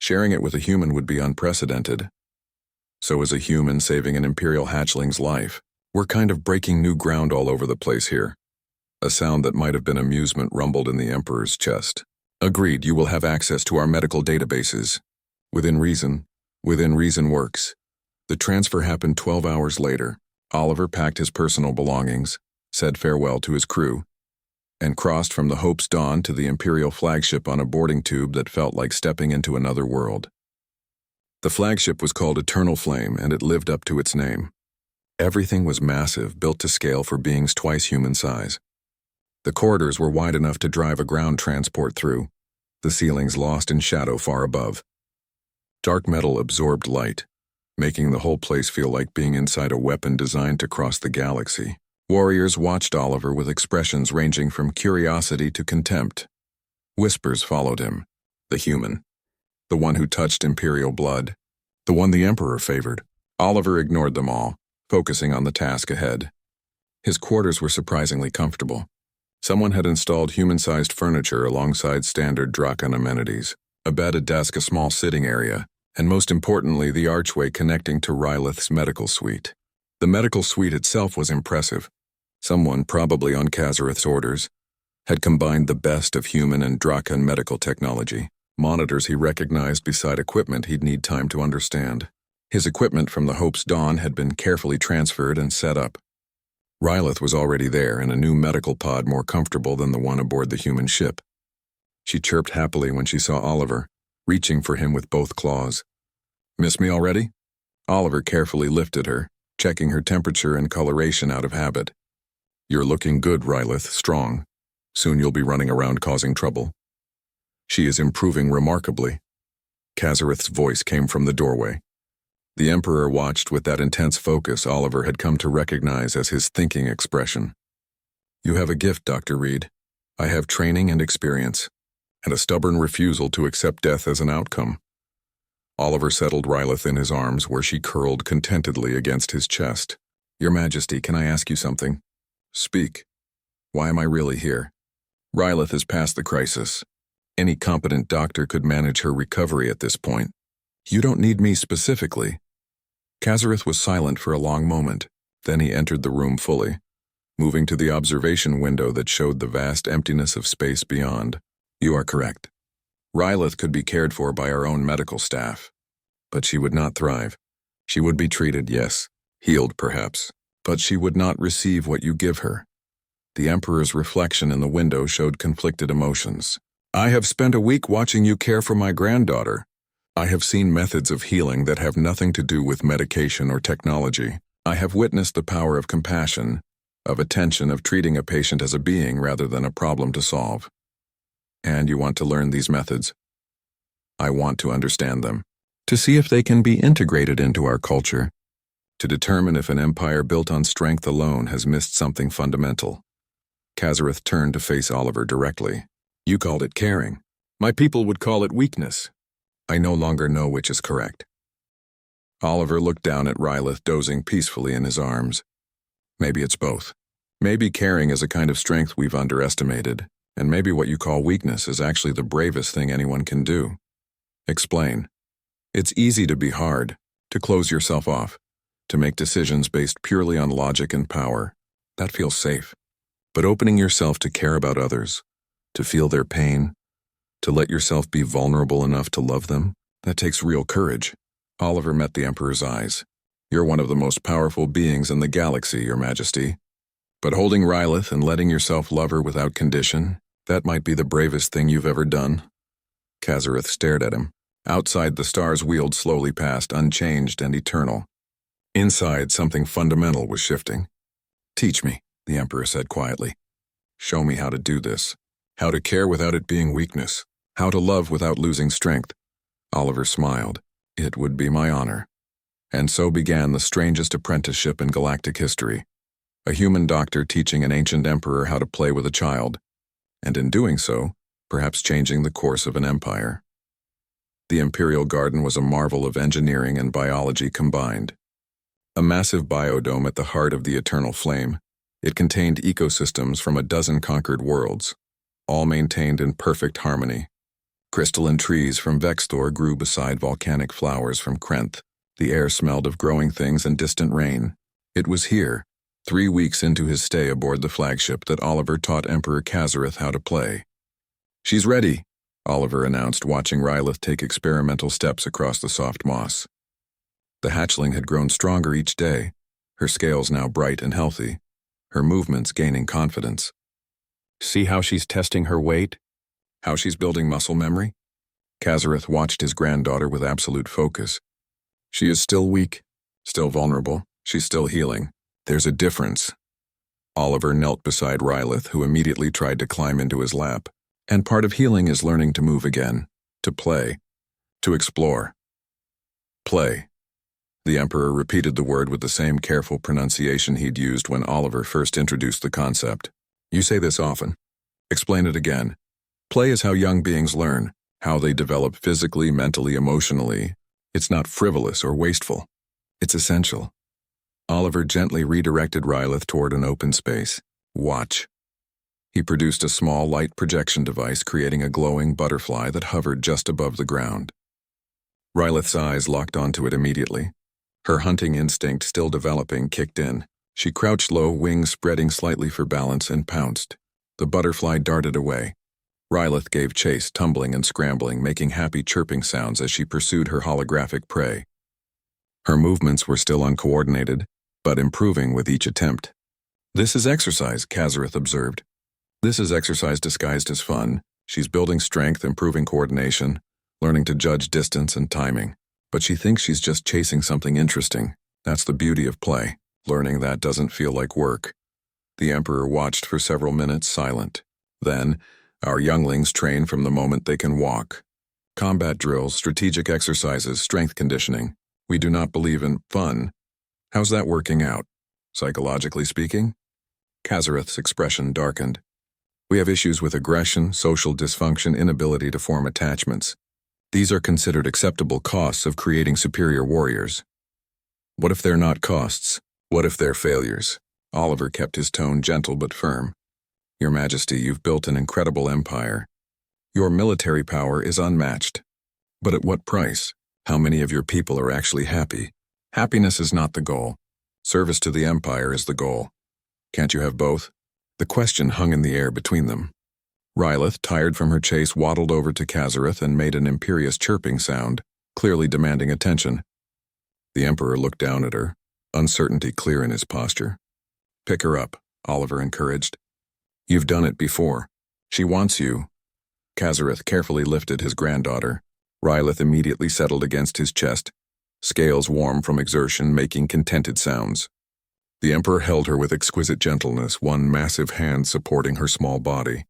Sharing it with a human would be unprecedented. So is a human saving an Imperial hatchling's life. We're kind of breaking new ground all over the place here. A sound that might have been amusement rumbled in the Emperor's chest. Agreed, you will have access to our medical databases. Within reason works. The transfer happened 12 hours later. Oliver packed his personal belongings, said farewell to his crew, and crossed from the Hope's Dawn to the Imperial flagship on a boarding tube that felt like stepping into another world. The flagship was called Eternal Flame, and it lived up to its name. Everything was massive, built to scale for beings twice human size. The corridors were wide enough to drive a ground transport through, the ceilings lost in shadow far above. Dark metal absorbed light, making the whole place feel like being inside a weapon designed to cross the galaxy. Warriors watched Oliver with expressions ranging from curiosity to contempt. Whispers followed him. The human. The one who touched Imperial blood. The one the Emperor favored. Oliver ignored them all, focusing on the task ahead. His quarters were surprisingly comfortable. Someone had installed human-sized furniture alongside standard Draken amenities. A bed, a desk, a small sitting area, and most importantly, the archway connecting to Rylith's medical suite. The medical suite itself was impressive. Someone, probably on Kazareth's orders, had combined the best of human and Draken medical technology. Monitors he recognized beside equipment he'd need time to understand. His equipment from the Hope's Dawn had been carefully transferred and set up. Rylith was already there in a new medical pod more comfortable than the one aboard the human ship. She chirped happily when she saw Oliver, reaching for him with both claws. "Miss me already?" Oliver carefully lifted her, checking her temperature and coloration out of habit. "You're looking good, Rylith, strong. Soon you'll be running around causing trouble." "She is improving remarkably." Kazareth's voice came from the doorway. The Emperor watched with that intense focus Oliver had come to recognize as his thinking expression. "You have a gift, Dr. Reed. I have training and experience, and a stubborn refusal to accept death as an outcome." Oliver settled Rylith in his arms where she curled contentedly against his chest. "Your Majesty, can I ask you something?" "Speak. Why am I really here?" "Rylith is past the crisis. Any competent doctor could manage her recovery at this point. You don't need me specifically." Kazareth was silent for a long moment. Then he entered the room fully, moving to the observation window that showed the vast emptiness of space beyond. "You are correct. Rylith could be cared for by our own medical staff. But she would not thrive. She would be treated, yes, healed perhaps, but she would not receive what you give her." The Emperor's reflection in the window showed conflicted emotions. "I have spent a week watching you care for my granddaughter. I have seen methods of healing that have nothing to do with medication or technology. I have witnessed the power of compassion, of attention, of treating a patient as a being rather than a problem to solve. And you want to learn these methods? I want to understand them, to see if they can be integrated into our culture, to determine if an empire built on strength alone has missed something fundamental." Kazareth turned to face Oliver directly. "You called it caring. My people would call it weakness. I no longer know which is correct." Oliver looked down at Rylith dozing peacefully in his arms. "Maybe it's both. Maybe caring is a kind of strength we've underestimated, and maybe what you call weakness is actually the bravest thing anyone can do." "Explain." "It's easy to be hard, to close yourself off, to make decisions based purely on logic and power. That feels safe. But opening yourself to care about others, to feel their pain, to let yourself be vulnerable enough to love them, that takes real courage." Oliver met the Emperor's eyes. "You're one of the most powerful beings in the galaxy, Your Majesty. But holding Rylith and letting yourself love her without condition, that might be the bravest thing you've ever done." Kazareth stared at him. Outside, the stars wheeled slowly past, unchanged and eternal. Inside, something fundamental was shifting. "Teach me," the Emperor said quietly. "Show me how to do this. How to care without it being weakness. How to love without losing strength." Oliver smiled. "It would be my honor." And so began the strangest apprenticeship in galactic history. A human doctor teaching an ancient emperor how to play with a child, and in doing so, perhaps changing the course of an empire. The Imperial Garden was a marvel of engineering and biology combined. A massive biodome at the heart of the Eternal Flame, it contained ecosystems from a dozen conquered worlds, all maintained in perfect harmony. Crystalline trees from Vexthor grew beside volcanic flowers from Krenth. The air smelled of growing things and distant rain. It was here, 3 weeks into his stay aboard the flagship, that Oliver taught Emperor Kazareth how to play. "She's ready," Oliver announced, watching Rylith take experimental steps across the soft moss. The hatchling had grown stronger each day, her scales now bright and healthy, her movements gaining confidence. "See how she's testing her weight? How she's building muscle memory?" Kazareth watched his granddaughter with absolute focus. "She is still weak, still vulnerable, she's still healing. There's a difference." Oliver knelt beside Rylith, who immediately tried to climb into his lap. "And part of healing is learning to move again, to play, to explore." "Play." The Emperor repeated the word with the same careful pronunciation he'd used when Oliver first introduced the concept. "You say this often. Explain it again." "Play is how young beings learn, how they develop physically, mentally, emotionally. It's not frivolous or wasteful. It's essential." Oliver gently redirected Rylith toward an open space. "Watch." He produced a small light projection device, creating a glowing butterfly that hovered just above the ground. Rylith's eyes locked onto it immediately. Her hunting instinct, still developing, kicked in. She crouched low, wings spreading slightly for balance, and pounced. The butterfly darted away. Rylith gave chase, tumbling and scrambling, making happy chirping sounds as she pursued her holographic prey. Her movements were still uncoordinated, but improving with each attempt. "This is exercise," Kazareth observed. "This is exercise disguised as fun. She's building strength, improving coordination, learning to judge distance and timing. But she thinks she's just chasing something interesting. That's the beauty of play. Learning that doesn't feel like work." The Emperor watched for several minutes, silent. Then, "Our younglings train from the moment they can walk. Combat drills, strategic exercises, strength conditioning. We do not believe in fun. How's that working out? Psychologically speaking?" Kazareth's expression darkened. "We have issues with aggression, social dysfunction, inability to form attachments. These are considered acceptable costs of creating superior warriors." "What if they're not costs? What if they're failures?" Oliver kept his tone gentle but firm. "Your Majesty, you've built an incredible empire. Your military power is unmatched. But at what price? How many of your people are actually happy? Happiness is not the goal. Service to the Empire is the goal. Can't you have both?" The question hung in the air between them. Rylith, tired from her chase, waddled over to Kazareth and made an imperious chirping sound, clearly demanding attention. The Emperor looked down at her, uncertainty clear in his posture. "Pick her up," Oliver encouraged. "You've done it before. She wants you." Kazareth carefully lifted his granddaughter. Rylith immediately settled against his chest, scales warm from exertion, making contented sounds. The Emperor held her with exquisite gentleness, one massive hand supporting her small body.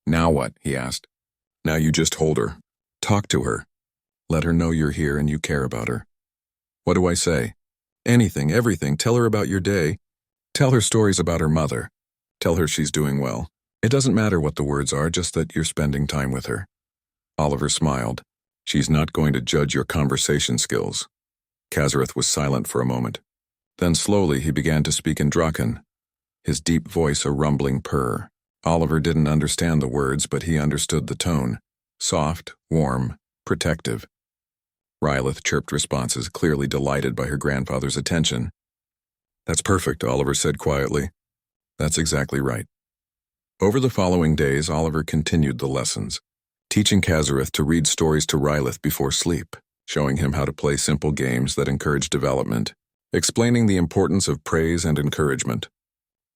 "Now what?" he asked. "Now you just hold her. Talk to her. Let her know you're here and you care about her." "What do I say?" "Anything, everything. Tell her about your day. Tell her stories about her mother. Tell her she's doing well. It doesn't matter what the words are, just that you're spending time with her." Oliver smiled. "She's not going to judge your conversation skills." Kazareth was silent for a moment. Then slowly he began to speak in Draken, his deep voice a rumbling purr. Oliver didn't understand the words, but he understood the tone. Soft, warm, protective. Rylith chirped responses, clearly delighted by her grandfather's attention. "That's perfect," Oliver said quietly. "That's exactly right." Over the following days, Oliver continued the lessons, teaching Kazareth to read stories to Rylith before sleep, showing him how to play simple games that encourage development, explaining the importance of praise and encouragement.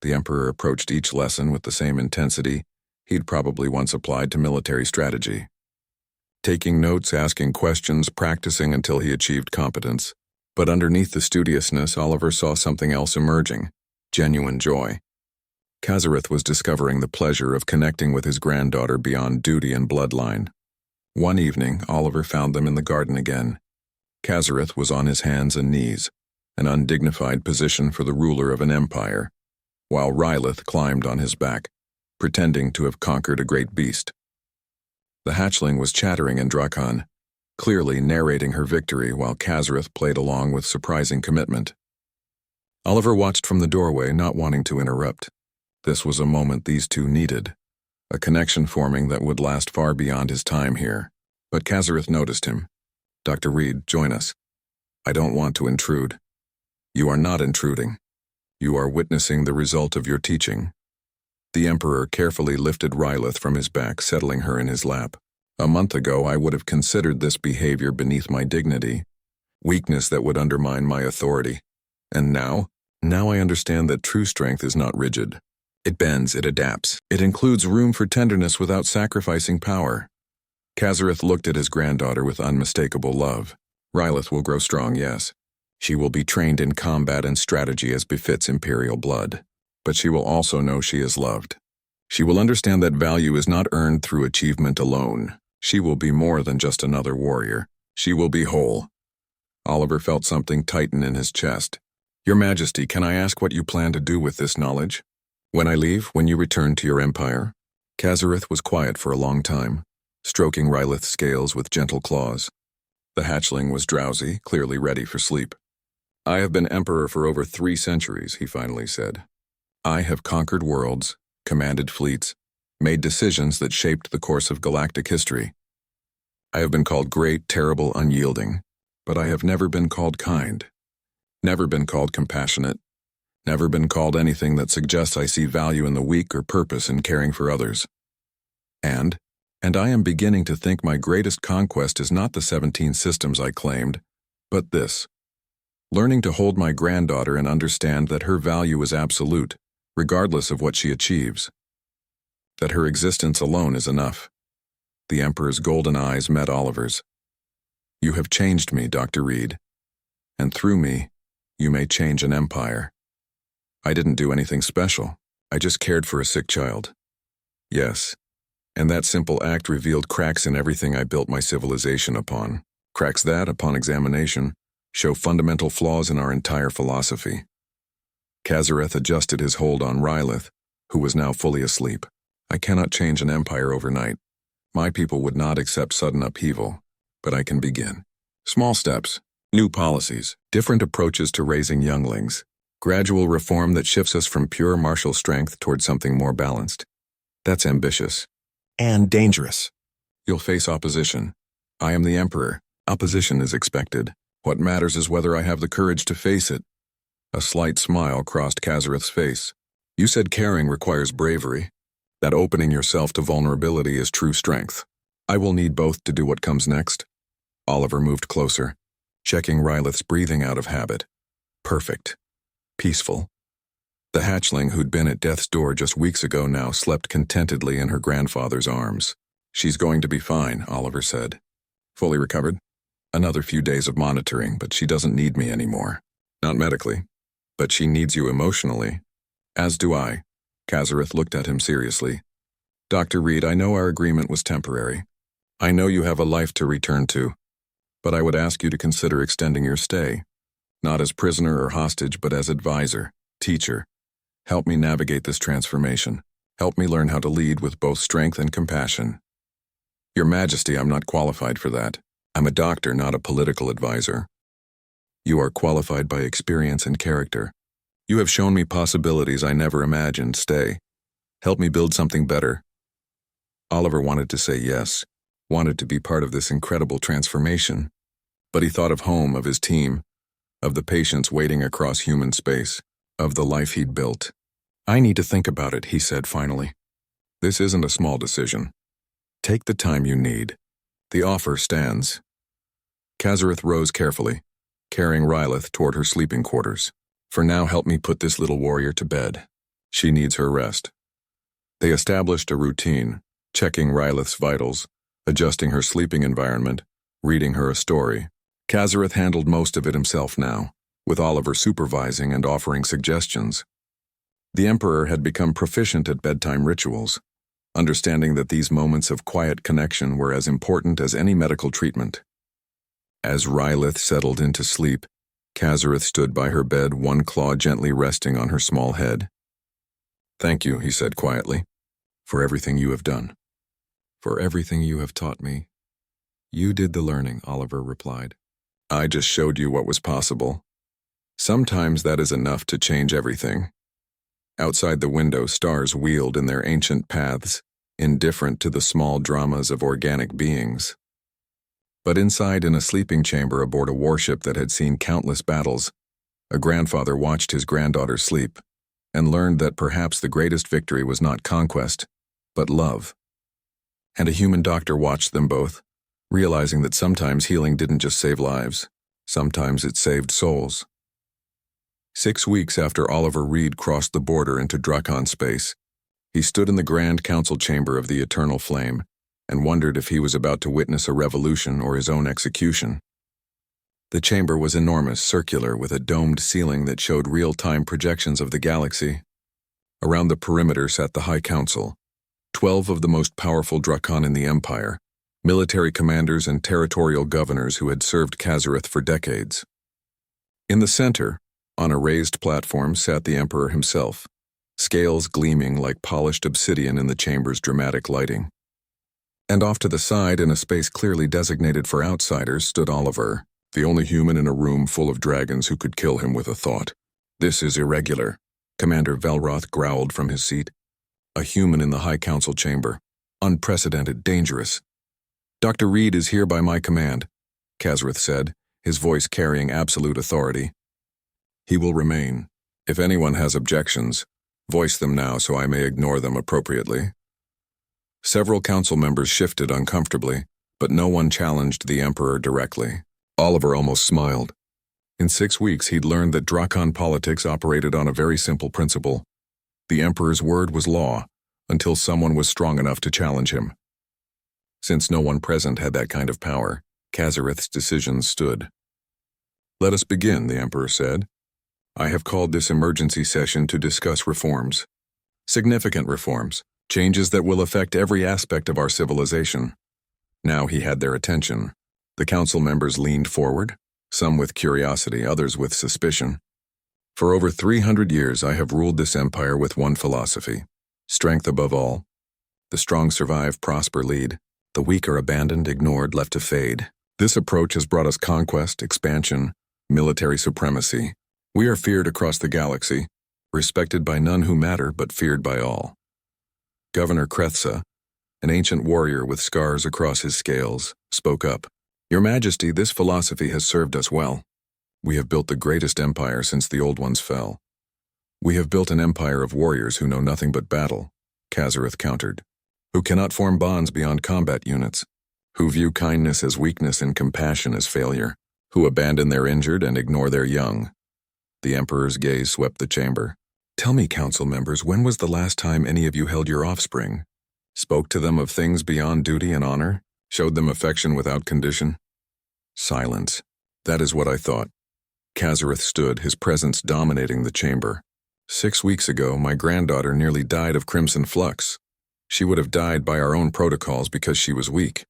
The Emperor approached each lesson with the same intensity he'd probably once applied to military strategy. Taking notes, asking questions, practicing until he achieved competence. But underneath the studiousness, Oliver saw something else emerging, genuine joy. Kazareth was discovering the pleasure of connecting with his granddaughter beyond duty and bloodline. One evening, Oliver found them in the garden again. Kazareth was on his hands and knees, an undignified position for the ruler of an empire, while Rylith climbed on his back, pretending to have conquered a great beast. The hatchling was chattering in Drakan, clearly narrating her victory while Kazareth played along with surprising commitment. Oliver watched from the doorway, not wanting to interrupt. This was a moment these two needed. a connection forming that would last far beyond his time here. But Kazareth noticed him. "Dr. Reed, join us. I don't want to intrude." "You are not intruding. You are witnessing the result of your teaching." The Emperor carefully lifted Rylith from his back, settling her in his lap. "A month ago, I would have considered this behavior beneath my dignity, weakness that would undermine my authority. And now I understand that true strength is not rigid. It bends, it adapts. It includes room for tenderness without sacrificing power." Kazareth looked at his granddaughter with unmistakable love. "Rylith will grow strong, yes. She will be trained in combat and strategy as befits Imperial blood. But she will also know she is loved. She will understand that value is not earned through achievement alone. She will be more than just another warrior. She will be whole." Oliver felt something tighten in his chest. "Your Majesty, can I ask what you plan to do with this knowledge? When I leave, when you return to your empire?" Kazareth was quiet for a long time, stroking Rylith's scales with gentle claws. The hatchling was drowsy, clearly ready for sleep. "I have been emperor for over 3 centuries, he finally said. "I have conquered worlds, commanded fleets, made decisions that shaped the course of galactic history. I have been called great, terrible, unyielding, but I have never been called kind, never been called compassionate, never been called anything that suggests I see value in the weak or purpose in caring for others. And I am beginning to think my greatest conquest is not the 17 systems I claimed, but this. Learning to hold my granddaughter and understand that her value is absolute, regardless of what she achieves. That her existence alone is enough." The Emperor's golden eyes met Oliver's. "You have changed me, Dr. Reed. And through me, you may change an empire. I didn't do anything special. I just cared for a sick child. Yes, and that simple act revealed cracks in everything I built my civilization upon. Cracks that, upon examination, show fundamental flaws in our entire philosophy." Kazareth adjusted his hold on Rylith, who was now fully asleep. "I cannot change an empire overnight. My people would not accept sudden upheaval, but I can begin. Small steps, new policies, different approaches to raising younglings, gradual reform that shifts us from pure martial strength toward something more balanced. That's ambitious. And dangerous. You'll face opposition. I am the Emperor. Opposition is expected. What matters is whether I have the courage to face it." A slight smile crossed Kazareth's face. "You said caring requires bravery. That opening yourself to vulnerability is true strength. I will need both to do what comes next." Oliver moved closer, checking Rylith's breathing out of habit. Perfect. Peaceful. The hatchling who'd been at death's door just weeks ago now slept contentedly in her grandfather's arms. "She's going to be fine," Oliver said. "Fully recovered? Another few days of monitoring, but she doesn't need me anymore. Not medically. But she needs you emotionally. As do I." Kazareth looked at him seriously. "Dr. Reed, I know our agreement was temporary. I know you have a life to return to. But I would ask you to consider extending your stay. Not as prisoner or hostage, but as advisor, teacher. Help me navigate this transformation. Help me learn how to lead with both strength and compassion." "Your Majesty, I'm not qualified for that. I'm a doctor, not a political advisor." "You are qualified by experience and character. You have shown me possibilities I never imagined. Stay. Help me build something better." Oliver wanted to say yes, wanted to be part of this incredible transformation. But he thought of home, of his team, of the patients waiting across human space, of the life he'd built. "I need to think about it," he said finally. "This isn't a small decision. Take the time you need. The offer stands." Kazareth rose carefully, carrying Rylith toward her sleeping quarters. "For now, help me put this little warrior to bed. She needs her rest." They established a routine, checking Rylith's vitals, adjusting her sleeping environment, reading her a story. Kazareth handled most of it himself now, with Oliver supervising and offering suggestions. The Emperor had become proficient at bedtime rituals, understanding that these moments of quiet connection were as important as any medical treatment. As Rylith settled into sleep, Kazareth stood by her bed, one claw gently resting on her small head. "Thank you," he said quietly, "for everything you have done. For everything you have taught me." "You did the learning," Oliver replied. "I just showed you what was possible. Sometimes that is enough to change everything." Outside the window, stars wheeled in their ancient paths, indifferent to the small dramas of organic beings. But inside in a sleeping chamber aboard a warship that had seen countless battles, a grandfather watched his granddaughter sleep and learned that perhaps the greatest victory was not conquest, but love. And a human doctor watched them both, realizing that sometimes healing didn't just save lives, sometimes it saved souls. 6 weeks after Oliver Reed crossed the border into Drakon space, he stood in the Grand Council chamber of the Eternal Flame and wondered if he was about to witness a revolution or his own execution. The chamber was enormous, circular, with a domed ceiling that showed real-time projections of the galaxy. Around the perimeter sat the High Council, 12 of the most powerful Drakon in the Empire, military commanders and territorial governors who had served Kazareth for decades. In the center, on a raised platform, sat the Emperor himself, scales gleaming like polished obsidian in the chamber's dramatic lighting. And off to the side, in a space clearly designated for outsiders, stood Oliver, the only human in a room full of dragons who could kill him with a thought. "This is irregular," Commander Velroth growled from his seat. "A human in the High Council chamber. Unprecedented, dangerous." "Dr. Reed is here by my command," Kazareth said, his voice carrying absolute authority. "He will remain. If anyone has objections, voice them now so I may ignore them appropriately." Several council members shifted uncomfortably, but no one challenged the Emperor directly. Oliver almost smiled. In 6 weeks, he'd learned that Drakon politics operated on a very simple principle. The Emperor's word was law, until someone was strong enough to challenge him. Since no one present had that kind of power, Kazareth's decisions stood. "Let us begin," the Emperor said. "I have called this emergency session to discuss reforms. Significant reforms. Changes that will affect every aspect of our civilization." Now he had their attention. The council members leaned forward, some with curiosity, others with suspicion. "For over 300 years I have ruled this empire with one philosophy: strength above all. The strong survive, prosper, lead. The weak are abandoned, ignored, left to fade. This approach has brought us conquest, expansion, military supremacy. We are feared across the galaxy, respected by none who matter but feared by all." Governor Krethsa, an ancient warrior with scars across his scales, spoke up. "Your Majesty, this philosophy has served us well. We have built the greatest empire since the old ones fell. We have built an empire of warriors who know nothing but battle," Kazareth countered, "who cannot form bonds beyond combat units, who view kindness as weakness and compassion as failure, who abandon their injured and ignore their young." The Emperor's gaze swept the chamber. "Tell me, council members, when was the last time any of you held your offspring? Spoke to them of things beyond duty and honor? Showed them affection without condition?" Silence. "That is what I thought." Kazareth stood, his presence dominating the chamber. 6 weeks ago, my granddaughter nearly died of crimson flux. She would have died by our own protocols because she was weak.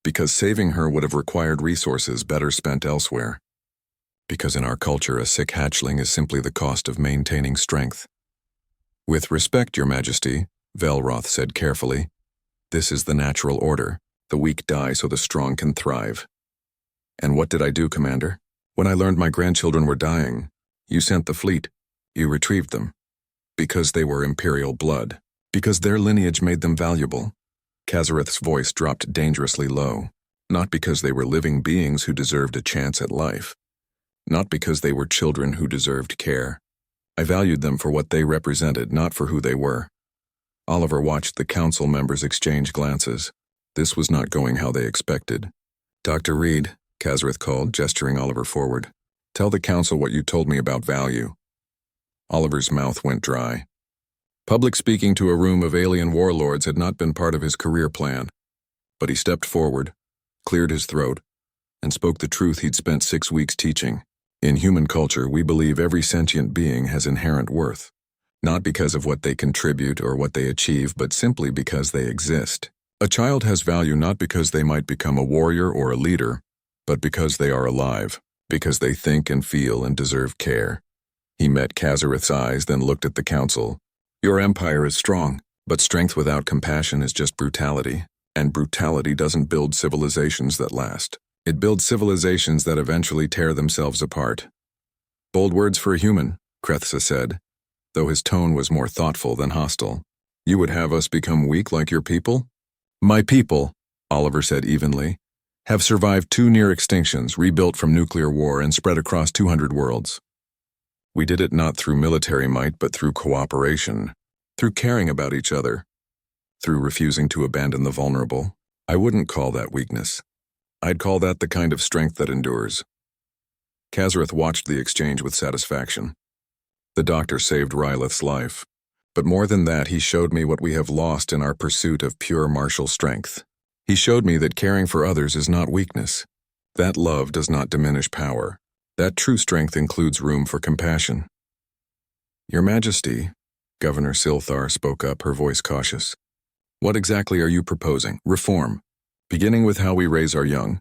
Because saving her would have required resources better spent elsewhere. Because in our culture, a sick hatchling is simply the cost of maintaining strength. "With respect, Your Majesty," Velroth said carefully, "this is the natural order. The weak die so the strong can thrive." "And what did I do, Commander? When I learned my grandchildren were dying, you sent the fleet. You retrieved them. Because they were Imperial blood. Because their lineage made them valuable." Kazareth's voice dropped dangerously low. "Not because they were living beings who deserved a chance at life. Not because they were children who deserved care. I valued them for what they represented, not for who they were." Oliver watched the council members exchange glances. This was not going how they expected. "Dr. Reed," Kazareth called, gesturing Oliver forward. "Tell the council what you told me about value." Oliver's mouth went dry. Public speaking to a room of alien warlords had not been part of his career plan. But he stepped forward, cleared his throat, and spoke the truth he'd spent 6 weeks teaching. In human culture, we believe every sentient being has inherent worth, not because of what they contribute or what they achieve, but simply because they exist. A child has value not because they might become a warrior or a leader, but because they are alive, because they think and feel and deserve care. He met Kazareth's eyes, then looked at the council. "Your empire is strong, but strength without compassion is just brutality, and brutality doesn't build civilizations that last. It builds civilizations that eventually tear themselves apart." "Bold words for a human," Krethsa said, though his tone was more thoughtful than hostile. You would have us become weak like your people? My people, Oliver said evenly, have survived 2 near extinctions, rebuilt from nuclear war, and spread across 200 worlds. We did it not through military might, but through cooperation, through caring about each other, through refusing to abandon the vulnerable. I wouldn't call that weakness. I'd call that the kind of strength that endures. Kazareth watched the exchange with satisfaction. The doctor saved Rylith's life. But more than that, he showed me what we have lost in our pursuit of pure martial strength. He showed me that caring for others is not weakness. That love does not diminish power. That true strength includes room for compassion. Your Majesty, Governor Silthar spoke up, her voice cautious. What exactly are you proposing? Reform. Beginning with how we raise our young.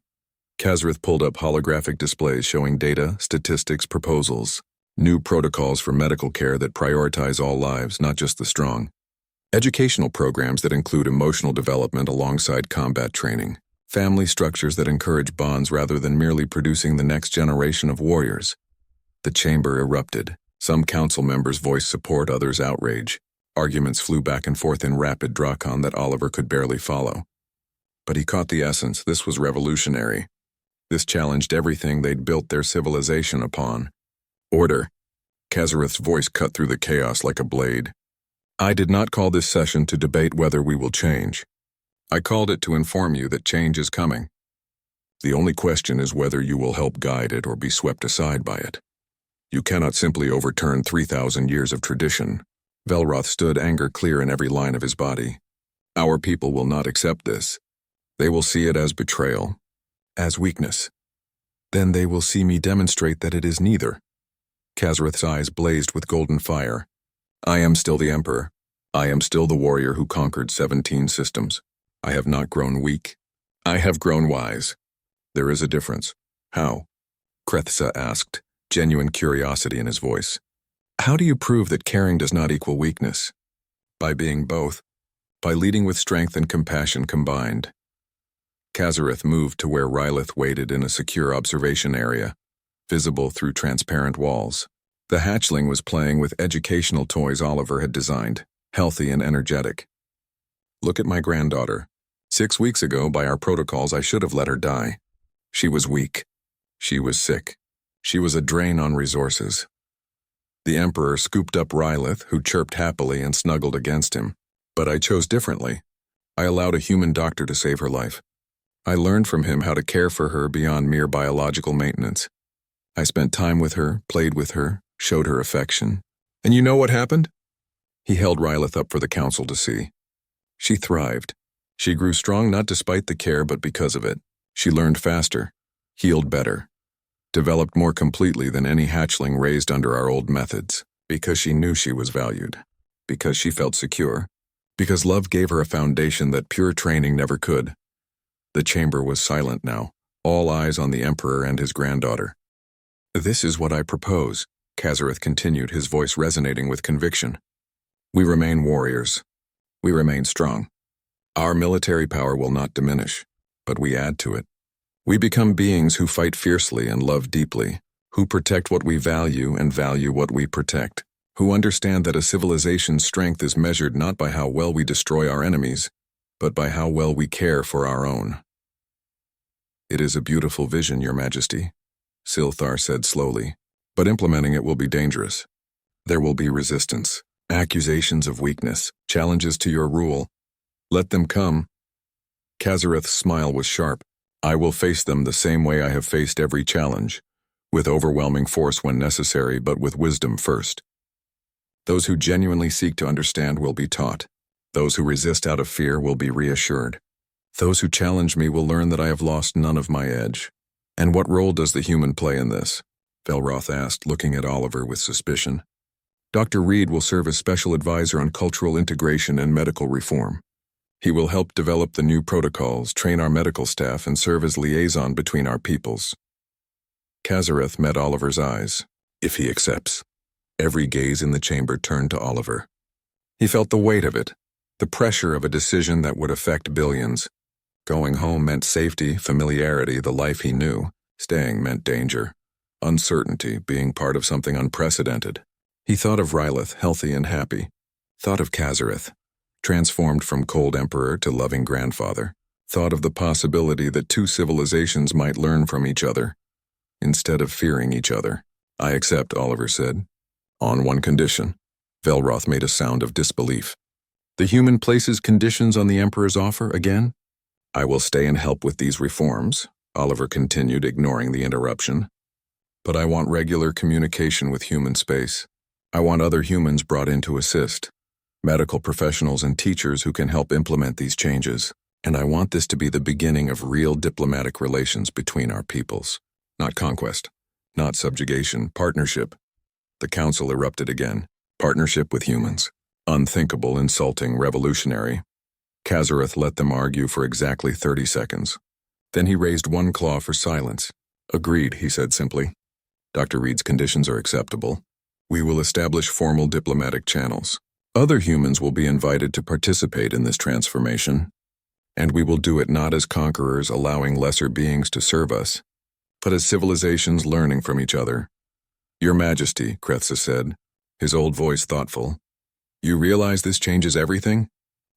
Kazareth pulled up holographic displays showing data, statistics, proposals. New protocols for medical care that prioritize all lives, not just the strong. Educational programs that include emotional development alongside combat training. Family structures that encourage bonds rather than merely producing the next generation of warriors. The chamber erupted. Some council members voiced support, others outrage. Arguments flew back and forth in rapid Drakon that Oliver could barely follow. But he caught the essence. This was revolutionary. This challenged everything they'd built their civilization upon. Order. Kazareth's voice cut through the chaos like a blade. I did not call this session to debate whether we will change. I called it to inform you that change is coming. The only question is whether you will help guide it or be swept aside by it. You cannot simply overturn 3,000 years of tradition. Velroth stood, anger clear in every line of his body. Our people will not accept this. They will see it as betrayal, as weakness. Then they will see me demonstrate that it is neither. Kazareth's eyes blazed with golden fire. I am still the Emperor. I am still the warrior who conquered 17 systems. I have not grown weak. I have grown wise. There is a difference. How? Krethsa asked, genuine curiosity in his voice. How do you prove that caring does not equal weakness? By being both. By leading with strength and compassion combined. Kazareth moved to where Rylith waited in a secure observation area, visible through transparent walls. The hatchling was playing with educational toys Oliver had designed, healthy and energetic. Look at my granddaughter. 6 weeks ago, by our protocols, I should have let her die. She was weak. She was sick. She was a drain on resources. The Emperor scooped up Rylith, who chirped happily and snuggled against him. But I chose differently. I allowed a human doctor to save her life. I learned from him how to care for her beyond mere biological maintenance. I spent time with her, played with her, showed her affection. And you know what happened? He held Rylith up for the council to see. She thrived. She grew strong not despite the care but because of it. She learned faster, healed better, developed more completely than any hatchling raised under our old methods, because she knew she was valued, because she felt secure, because love gave her a foundation that pure training never could. The chamber was silent now, all eyes on the Emperor and his granddaughter. This is what I propose, Kazareth continued, his voice resonating with conviction. We remain warriors. We remain strong. Our military power will not diminish, but we add to it. We become beings who fight fiercely and love deeply, who protect what we value and value what we protect, who understand that a civilization's strength is measured not by how well we destroy our enemies, but by how well we care for our own. It is a beautiful vision, Your Majesty, Silthar said slowly, but implementing it will be dangerous. There will be resistance, accusations of weakness, challenges to your rule. Let them come. Kazareth's smile was sharp. I will face them the same way I have faced every challenge, with overwhelming force when necessary, but with wisdom first. Those who genuinely seek to understand will be taught. Those who resist out of fear will be reassured. Those who challenge me will learn that I have lost none of my edge. And what role does the human play in this? Velroth asked, looking at Oliver with suspicion. Dr. Reed will serve as special advisor on cultural integration and medical reform. He will help develop the new protocols, train our medical staff, and serve as liaison between our peoples. Kazareth met Oliver's eyes. If he accepts. Every gaze in the chamber turned to Oliver. He felt the weight of it, the pressure of a decision that would affect billions. Going home meant safety, familiarity, the life he knew. Staying meant danger, uncertainty, being part of something unprecedented. He thought of Rylith, healthy and happy. Thought of Kazareth, transformed from cold emperor to loving grandfather, thought of the possibility that two civilizations might learn from each other, instead of fearing each other. I accept, Oliver said. On one condition. Velroth made a sound of disbelief. The human places conditions on the Emperor's offer again? I will stay and help with these reforms, Oliver continued, ignoring the interruption. But I want regular communication with human space. I want other humans brought in to assist, medical professionals and teachers who can help implement these changes. And I want this to be the beginning of real diplomatic relations between our peoples. Not conquest, not subjugation, partnership. The council erupted again. Partnership with humans. Unthinkable, insulting, revolutionary. Kazareth let them argue for exactly 30 seconds. Then he raised one claw for silence. Agreed, he said simply. Dr. Reed's conditions are acceptable. We will establish formal diplomatic channels. Other humans will be invited to participate in this transformation. And we will do it not as conquerors allowing lesser beings to serve us, but as civilizations learning from each other. Your Majesty, Krethza said, his old voice thoughtful. You realize this changes everything?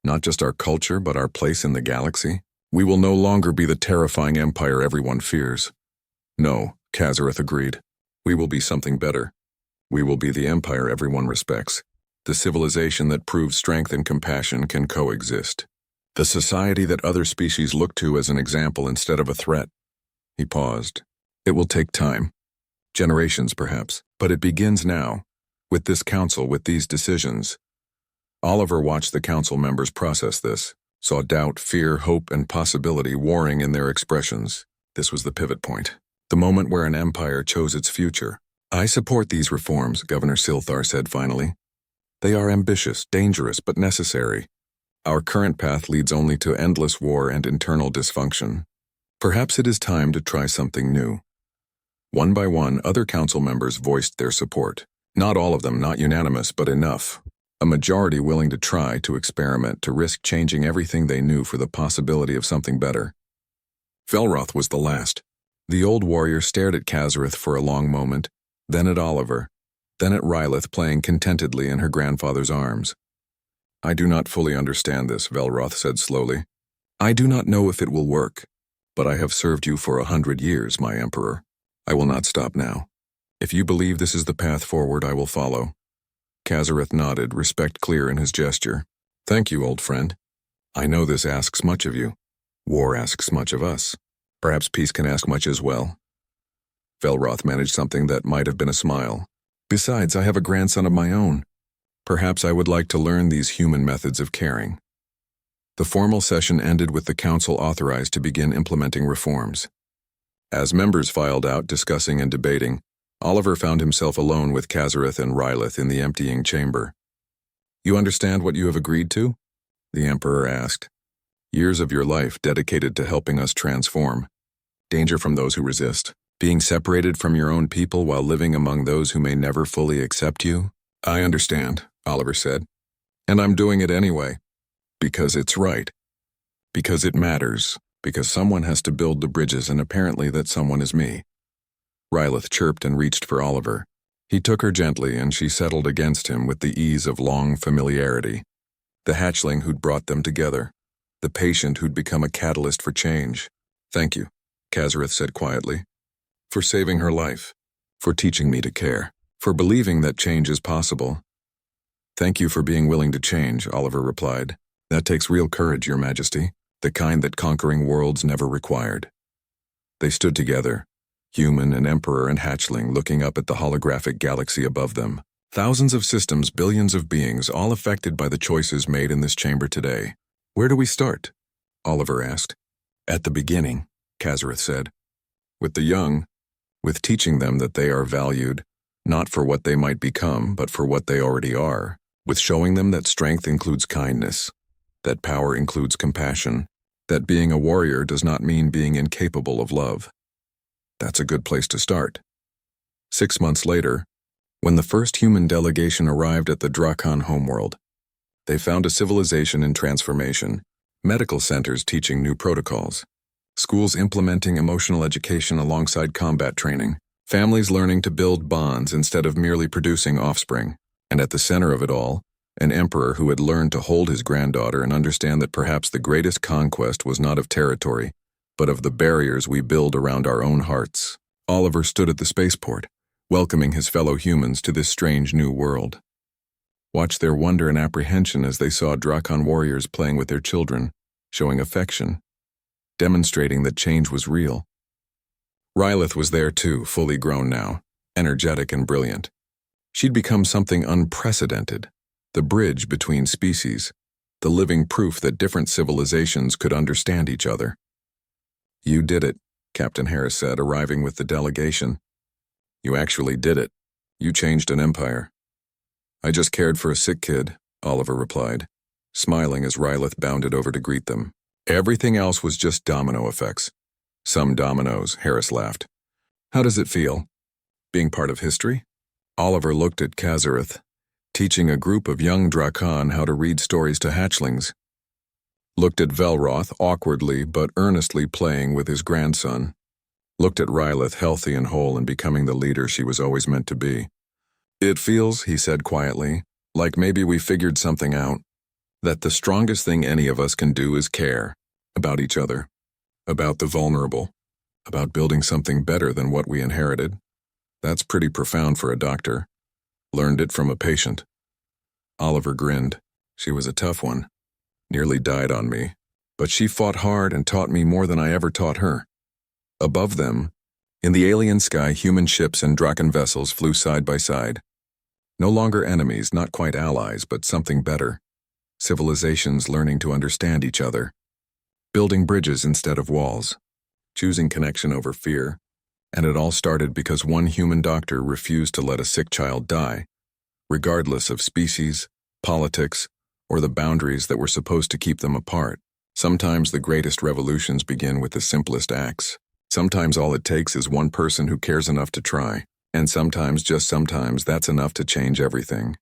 Not just our culture, but our place in the galaxy? We will no longer be the terrifying empire everyone fears. No, Kazareth agreed. We will be something better. We will be the empire everyone respects. The civilization that proves strength and compassion can coexist. The society that other species look to as an example instead of a threat. He paused. It will take time. Generations, perhaps. But it begins now. With this council, with these decisions. Oliver watched the council members process this, saw doubt, fear, hope, and possibility warring in their expressions. This was the pivot point. The moment where an empire chose its future. I support these reforms, Governor Silthar said finally. They are ambitious, dangerous, but necessary. Our current path leads only to endless war and internal dysfunction. Perhaps it is time to try something new. One by one, other council members voiced their support. Not all of them, not unanimous, but enough. A majority willing to try, to experiment, to risk changing everything they knew for the possibility of something better. Velroth was the last. The old warrior stared at Kazareth for a long moment, then at Oliver, then at Rylith playing contentedly in her grandfather's arms. I do not fully understand this, Velroth said slowly. I do not know if it will work, but I have served you for 100 years, my emperor. I will not stop now. If you believe this is the path forward, I will follow. Kazareth nodded, respect clear in his gesture. Thank you, old friend. I know this asks much of you. War asks much of us. Perhaps peace can ask much as well. Velroth managed something that might have been a smile. Besides, I have a grandson of my own. Perhaps I would like to learn these human methods of caring. The formal session ended with the council authorized to begin implementing reforms. As members filed out, discussing and debating, Oliver found himself alone with Kazareth and Rylith in the emptying chamber. You understand what you have agreed to? The Emperor asked. Years of your life dedicated to helping us transform. Danger from those who resist. Being separated from your own people while living among those who may never fully accept you? I understand, Oliver said. And I'm doing it anyway. Because it's right. Because it matters. Because someone has to build the bridges, and apparently that someone is me. Rylith chirped and reached for Oliver. He took her gently, and she settled against him with the ease of long familiarity. The hatchling who'd brought them together. The patient who'd become a catalyst for change. Thank you, Kazareth said quietly. For saving her life. For teaching me to care. For believing that change is possible. Thank you for being willing to change, Oliver replied. That takes real courage, Your Majesty. The kind that conquering worlds never required. They stood together, human and emperor and hatchling, looking up at the holographic galaxy above them. Thousands of systems, billions of beings, all affected by the choices made in this chamber today. Where do we start? Oliver asked. At the beginning, Kazareth said. With the young, with teaching them that they are valued, not for what they might become, but for what they already are. With showing them that strength includes kindness, that power includes compassion, that being a warrior does not mean being incapable of love. That's a good place to start. 6 months later, when the first human delegation arrived at the Drakon homeworld, they found a civilization in transformation, medical centers teaching new protocols, schools implementing emotional education alongside combat training, families learning to build bonds instead of merely producing offspring, and at the center of it all, an emperor who had learned to hold his granddaughter and understand that perhaps the greatest conquest was not of territory, but of the barriers we build around our own hearts. Oliver stood at the spaceport, welcoming his fellow humans to this strange new world. Watched their wonder and apprehension as they saw Drakon warriors playing with their children, showing affection, demonstrating that change was real. Rylith was there too, fully grown now, energetic and brilliant. She'd become something unprecedented, the bridge between species, the living proof that different civilizations could understand each other. "You did it," Captain Harris said, arriving with the delegation. "You actually did it. You changed an empire." "I just cared for a sick kid," Oliver replied, smiling as Rylith bounded over to greet them. "Everything else was just domino effects." "Some dominoes," Harris laughed. "How does it feel, being part of history?" Oliver looked at Kazareth, teaching a group of young Drakon how to read stories to hatchlings. Looked at Velroth awkwardly but earnestly playing with his grandson. Looked at Rylith healthy and whole and becoming the leader she was always meant to be. "It feels," he said quietly, "like maybe we figured something out. That the strongest thing any of us can do is care about each other, about the vulnerable, about building something better than what we inherited. That's pretty profound for a doctor. Learned it from a patient." Oliver grinned. "She was a tough one. Nearly died on me. But she fought hard and taught me more than I ever taught her." Above them, in the alien sky, human ships and Draken vessels flew side by side. No longer enemies, not quite allies, but something better. Civilizations learning to understand each other. Building bridges instead of walls. Choosing connection over fear. And it all started because one human doctor refused to let a sick child die, regardless of species, politics, or the boundaries that were supposed to keep them apart. Sometimes the greatest revolutions begin with the simplest acts. Sometimes all it takes is one person who cares enough to try, and sometimes, just sometimes, that's enough to change everything.